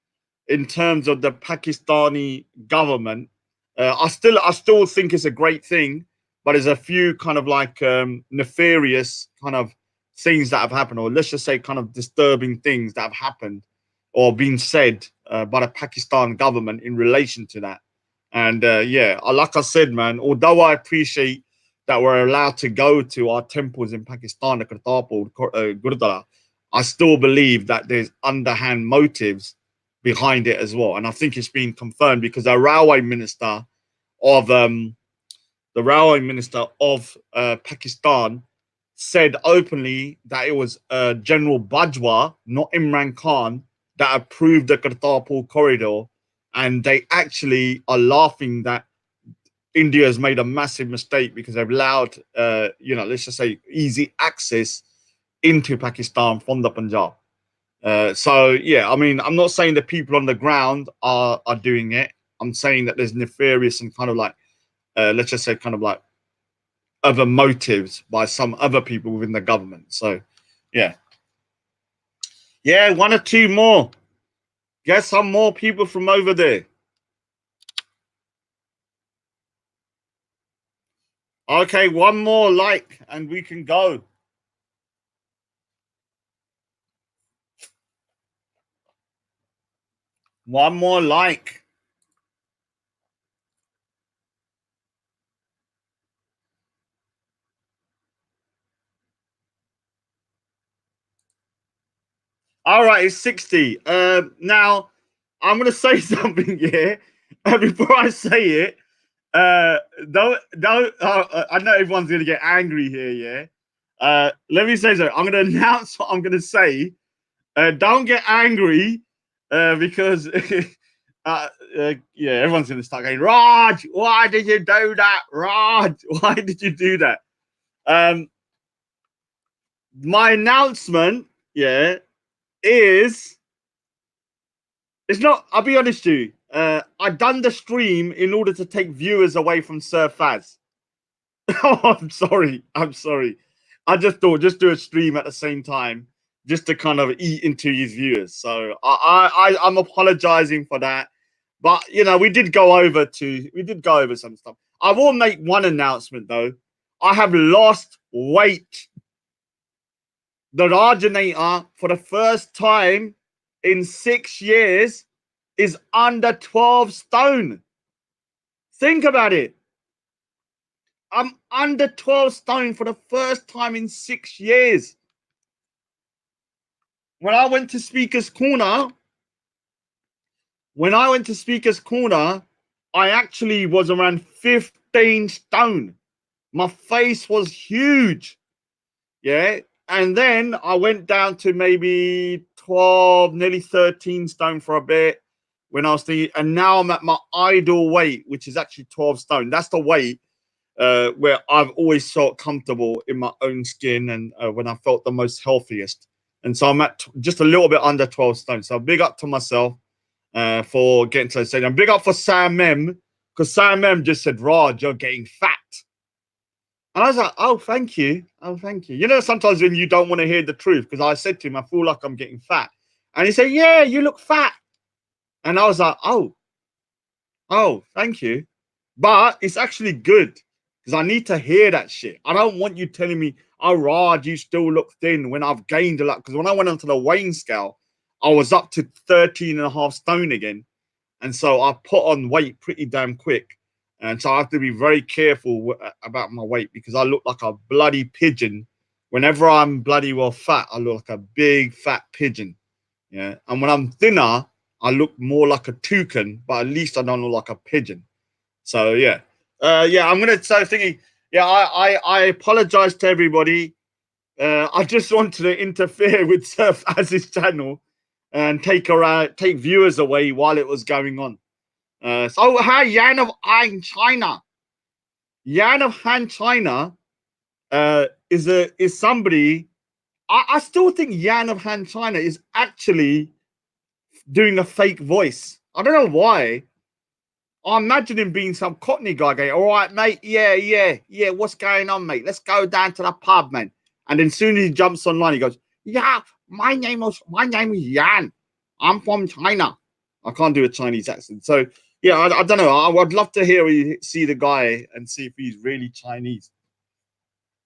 in terms of the Pakistani government. I still think it's a great thing, but there's a few kind of like nefarious kind of things that have happened, or let's just say kind of disturbing things that have happened or been said by the Pakistan government in relation to that. And like I said, man, although I appreciate that we're allowed to go to our temples in Pakistan, the Kartarpur Gurdwara, I still believe that there's underhand motives behind it as well. And I think it's been confirmed because the railway minister of Pakistan said openly that it was General Bajwa, not Imran Khan, that approved the Kartarpur corridor. And they actually are laughing that India has made a massive mistake because they've allowed, let's just say, easy access into Pakistan from the Punjab. I mean, I'm not saying that people on the ground are doing it. I'm saying that there's nefarious and kind of like, let's just say, kind of like other motives by some other people within the government. So, yeah, 1 or 2 more. Get some more people from over there. Okay, one more like and we can go. One more like. All right, it's 60. Now I'm gonna say something here. Before I say it, don't. I know everyone's gonna get angry here. Yeah. Let me say so. I'm gonna announce what I'm gonna say. Don't get angry, because yeah, everyone's gonna start going, Raj, why did you do that? Raj, why did you do that? My announcement, yeah, is it's not. I'll be honest with you. I done the stream in order to take viewers away from Sir Faz. Oh, I'm sorry. I'm sorry. I just thought just do a stream at the same time, just to kind of eat into his viewers. So I'm apologizing for that. But you know, we did go over some stuff. I will make one announcement though. I have lost weight. The Rajanator for the first time in 6 years is under 12 stone. Think about it. I'm under 12 stone for the first time in 6 years. When I went to Speaker's Corner, I actually was around 15 stone. My face was huge. Yeah. And then I went down to maybe 12, nearly 13 stone for a bit when I was thinking, and now I'm at my ideal weight, which is actually 12 stone. That's the weight where I've always felt comfortable in my own skin and when I felt the most healthiest. And so I'm at just a little bit under 12 stone. So big up to myself for getting to the stage. And big up for Sam Mem, because Sam Mem just said, Raj, you're getting fat. And I was like, oh, thank you. Oh, thank you. You know, sometimes when you don't want to hear the truth, because I said to him, I feel like I'm getting fat. And he said, yeah, you look fat. And I was like, oh, thank you. But it's actually good because I need to hear that shit. I don't want you telling me, oh, Raj, you still look thin when I've gained a lot. Because when I went onto the weighing scale, I was up to 13 and a half stone again. And so I put on weight pretty damn quick. And so I have to be very careful about my weight because I look like a bloody pigeon. Whenever I'm bloody well fat, I look like a big fat pigeon. Yeah. And when I'm thinner, I look more like a toucan, but at least I don't look like a pigeon. So yeah. I'm gonna start thinking, yeah, I apologize to everybody. I just wanted to interfere with Surf Az's channel and take viewers away while it was going on. So hi, Yan of Han China. Yan of Han China is somebody. I still think Yan of Han China is actually doing a fake voice. I don't know why. I imagine him being some Cockney guy going, all right, mate, yeah, what's going on, mate? Let's go down to the pub, man. And then soon as he jumps online, he goes, yeah, my name is Yan. I'm from China. I can't do a Chinese accent. So, yeah, I don't know. I would love to see the guy and see if he's really Chinese.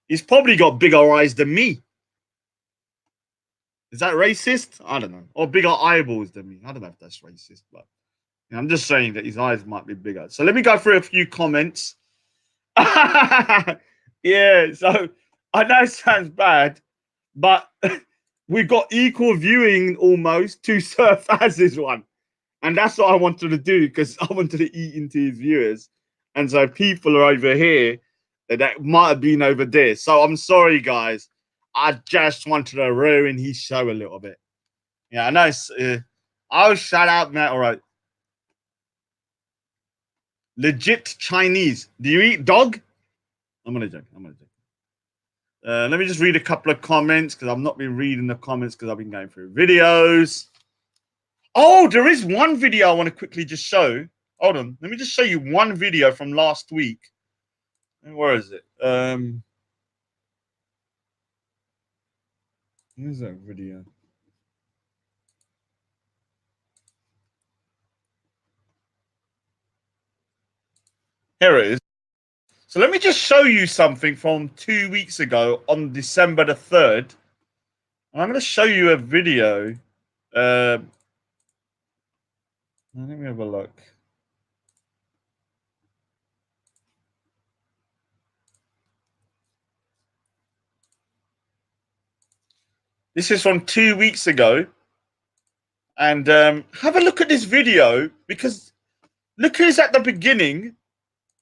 He's probably got bigger eyes than me. Is that racist? I don't know. Or bigger eyeballs than me. I don't know if that's racist, but I'm just saying that his eyes might be bigger. So let me go through a few comments. Yeah, so I know it sounds bad, but we got equal viewing almost to Surf Az's one. And that's what I wanted to do because I wanted to eat into his viewers. And so people are over here that might have been over there. So I'm sorry, guys. I just wanted to ruin his show a little bit. Yeah, I know. Oh, shut up, Matt. All right. Legit Chinese. Do you eat dog? I'm gonna joke. Let me just read a couple of comments because I've not been reading the comments because I've been going through videos. Oh, there is one video I want to quickly just show. Hold on. Let me just show you one video from last week. Where is it? Where's that video? Here it is. So let me just show you something from 2 weeks ago on December the 3rd. And I'm going to show you a video. Let me have a look. This is from 2 weeks ago. And have a look at this video, because look who's at the beginning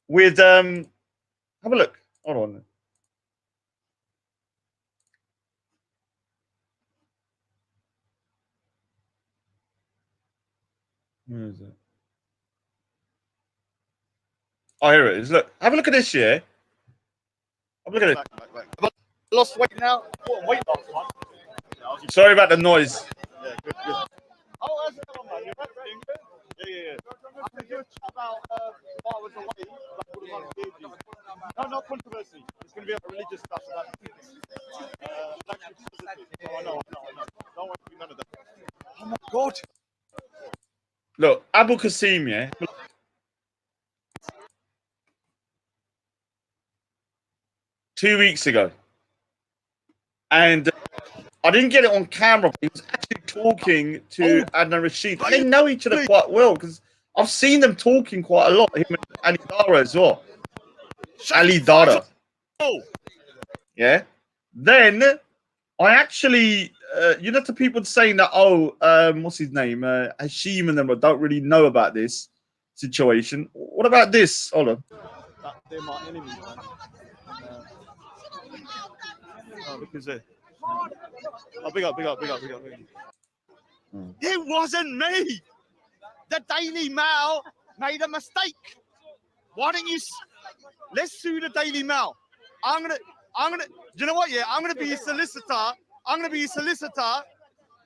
with... have a look. Hold on. Where is it? Oh, here it is. Look, have a look at this here. Have a look at it. Back. Lost weight now. What weight loss, man? Sorry about the noise. Yeah, good. Oh, how's it going, man? You're right, yeah. I can do a chat about why I was away. No, not controversy. It's going to be a religious stuff. I know. Don't want to be none of that. Oh my God. Look, Abu Qasim, yeah. 2 weeks ago. And I didn't get it on camera, but he was actually talking to Adnan Rashid. They know each other quite well, because I've seen them talking quite a lot, him and Ali Dara as well. Ali Dara. Yeah. Then I actually, you know, to people saying that, what's his name? Hashim and them don't really know about this situation. What about this? Hold on. They're my enemies, man. Look who's there. Oh, big up. It wasn't me. The Daily Mail made a mistake. Why don't you? Let's sue the Daily Mail. I'm gonna. You know what? Yeah, I'm gonna be his solicitor.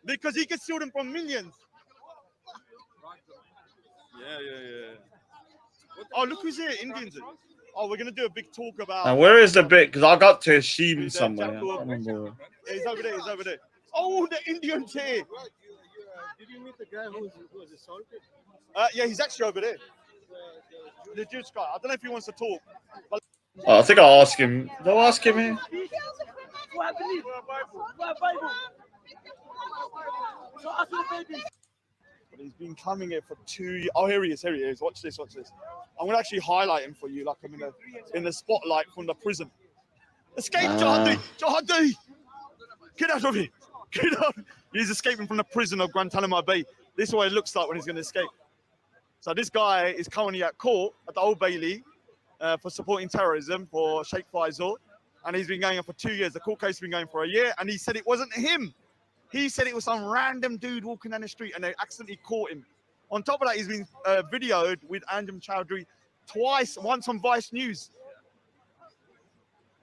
Because he can sue them from millions. Yeah. Oh, look who's here, Indians. Oh, we're gonna do a big talk about. Now, where is the bit? Because I got to Hashim somewhere. I can't remember. Yeah, he's over there. Oh, the Indians here. Did you meet the guy who was assaulted? Yeah, he's actually over there. The Jewish guy. I don't know if he wants to talk. But... Oh, I think I'll ask him. Did I ask him here? But he's been coming here for 2 years. Oh, here he is. Watch this. I'm gonna actually highlight him for you, like I'm in the spotlight from the prison. Escape, Jihadi! Get out of here! Get out! He's escaping from the prison of Guantanamo Bay. This is what it looks like when he's going to escape. So this guy is currently at court at the Old Bailey for supporting terrorism for Sheikh Faisal, and he's been going on for 2 years. The court case has been going for a year, and he said it wasn't him. He said it was some random dude walking down the street, and they accidentally caught him. On top of that, he's been videoed with Anjem Chowdhury twice, once on Vice News.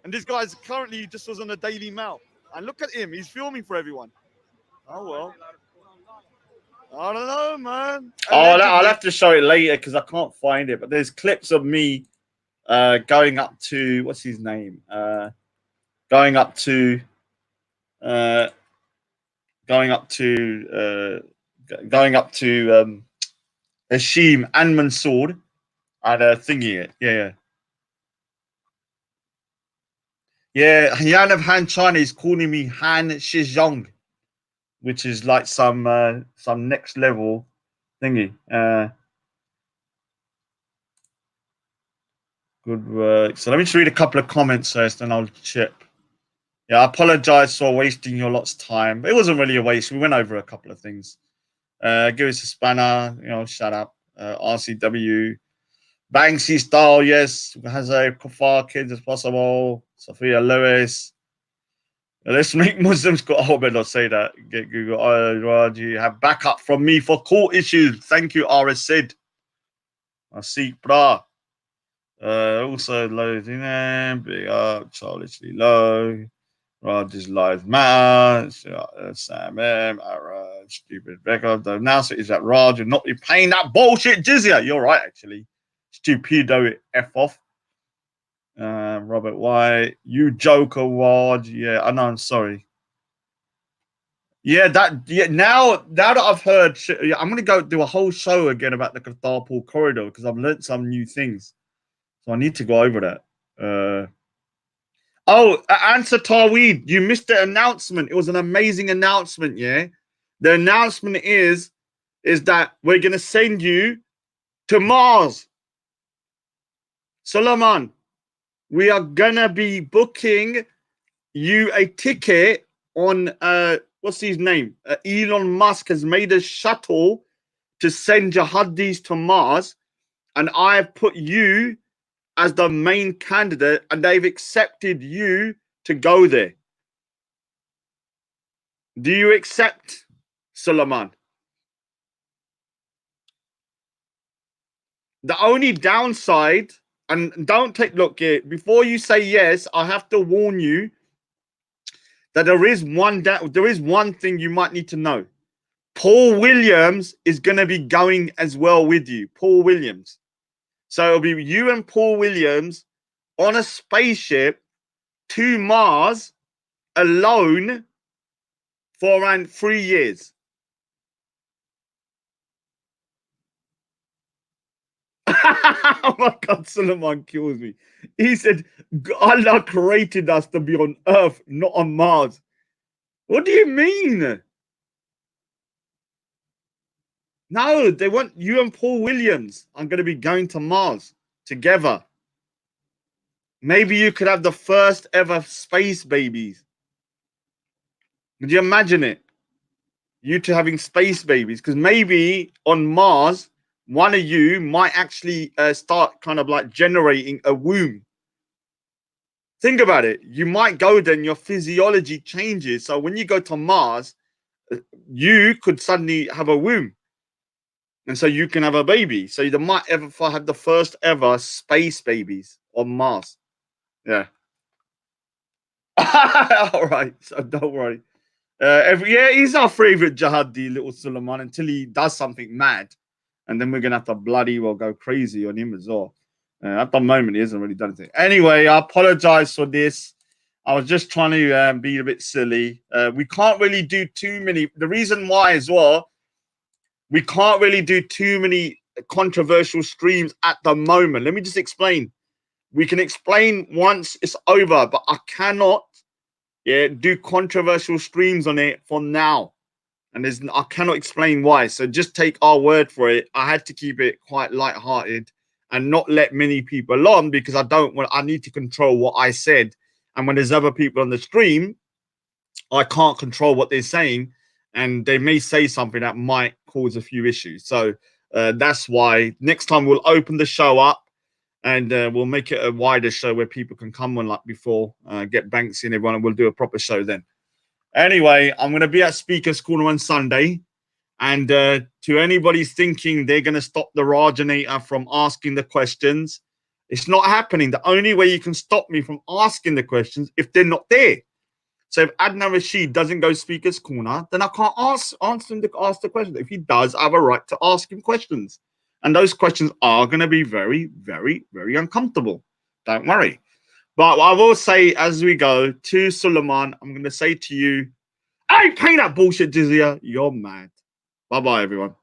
And this guy's currently just was on the Daily Mail. And look at him, he's filming for everyone. Oh, well. I don't know, man. I'll have to show it later because I can't find it. But there's clips of me going up to, what's his name? Going up to Hashim and Mansour and thingy it. Yeah, Yan of Han China is calling me Han Shizhong, which is like some next level thingy. Good work. So let me just read a couple of comments first, then I'll chip. Yeah, I apologize for wasting your lot's time. It wasn't really a waste. We went over a couple of things. Give us a spanner, shut up. RCW. Banksy style, yes. Has a far kids as possible. Sophia Lewis. Let's make Muslims go. Oh, better not say that. Get Google. You have backup from me for court issues. Thank you, RS Sid. I see, brah. Also, loads in there. Big up, childishly low. Rogers Live Matter. Sam M. Stupid record. The announcer is that Raj will not be paying that bullshit jizya. You're right, actually. Stupido F off. Robert White. You joker, Raj. Yeah, I know. I'm sorry. Yeah, now that I've heard, I'm gonna go do a whole show again about the Kartarpur corridor because I've learned some new things. So I need to go over that. Answer Tarweed, you missed the announcement. It was an amazing announcement, yeah? The announcement is that we're going to send you to Mars. Solomon, we are going to be booking you a ticket on, what's his name? Elon Musk has made a shuttle to send jihadis to Mars, and I have put you as the main candidate, and they've accepted you to go there. Do you accept, Suleiman? The only downside, and don't take, look here, before you say yes, I have to warn you that there is one thing you might need to know. Paul Williams is going to be going as well with you. Paul Williams. So it'll be you and Paul Williams on a spaceship to Mars alone for around 3 years. Oh my God, Solomon kills me. He said, Allah created us to be on Earth, not on Mars. What do you mean? No, they want you and Paul Williams. I'm going to be going to Mars together. Maybe you could have the first ever space babies. Could you imagine it? You two having space babies? Because maybe on Mars, one of you might actually start kind of like generating a womb. Think about it. You might go there and your physiology changes. So when you go to Mars, you could suddenly have a womb. And so you can have a baby. So you might ever have the first ever space babies on Mars. Yeah. All right. So don't worry. He's our favorite jihadi, little Suleiman, until he does something mad. And then we're going to have to bloody well go crazy on him as well. At the moment, he hasn't really done anything. Anyway, I apologize for this. I was just trying to be a bit silly. We can't really do too many. The reason why as well, we can't really do too many controversial streams at the moment. Let me just explain. We can explain once it's over, but I cannot do controversial streams on it for now. And I cannot explain why. So just take our word for it. I had to keep it quite lighthearted and not let many people on because I need to control what I said. And when there's other people on the stream, I can't control what they're saying. And they may say something that might cause a few issues. So that's why next time we'll open the show up and we'll make it a wider show where people can come on like before, get Banksy and everyone, and we'll do a proper show then. Anyway, I'm going to be at Speaker's Corner on Sunday. And to anybody thinking they're going to stop the Rajanator from asking the questions, it's not happening. The only way you can stop me from asking the questions if they're not there. So if Adnan Rashid doesn't go Speaker's Corner, then I can't ask him to ask the question. If he does, I have a right to ask him questions. And those questions are going to be very, very, very uncomfortable. Don't worry. But I will say as we go to Suleiman, I'm going to say to you, hey, pay that bullshit, Jizya. You're mad. Bye-bye, everyone.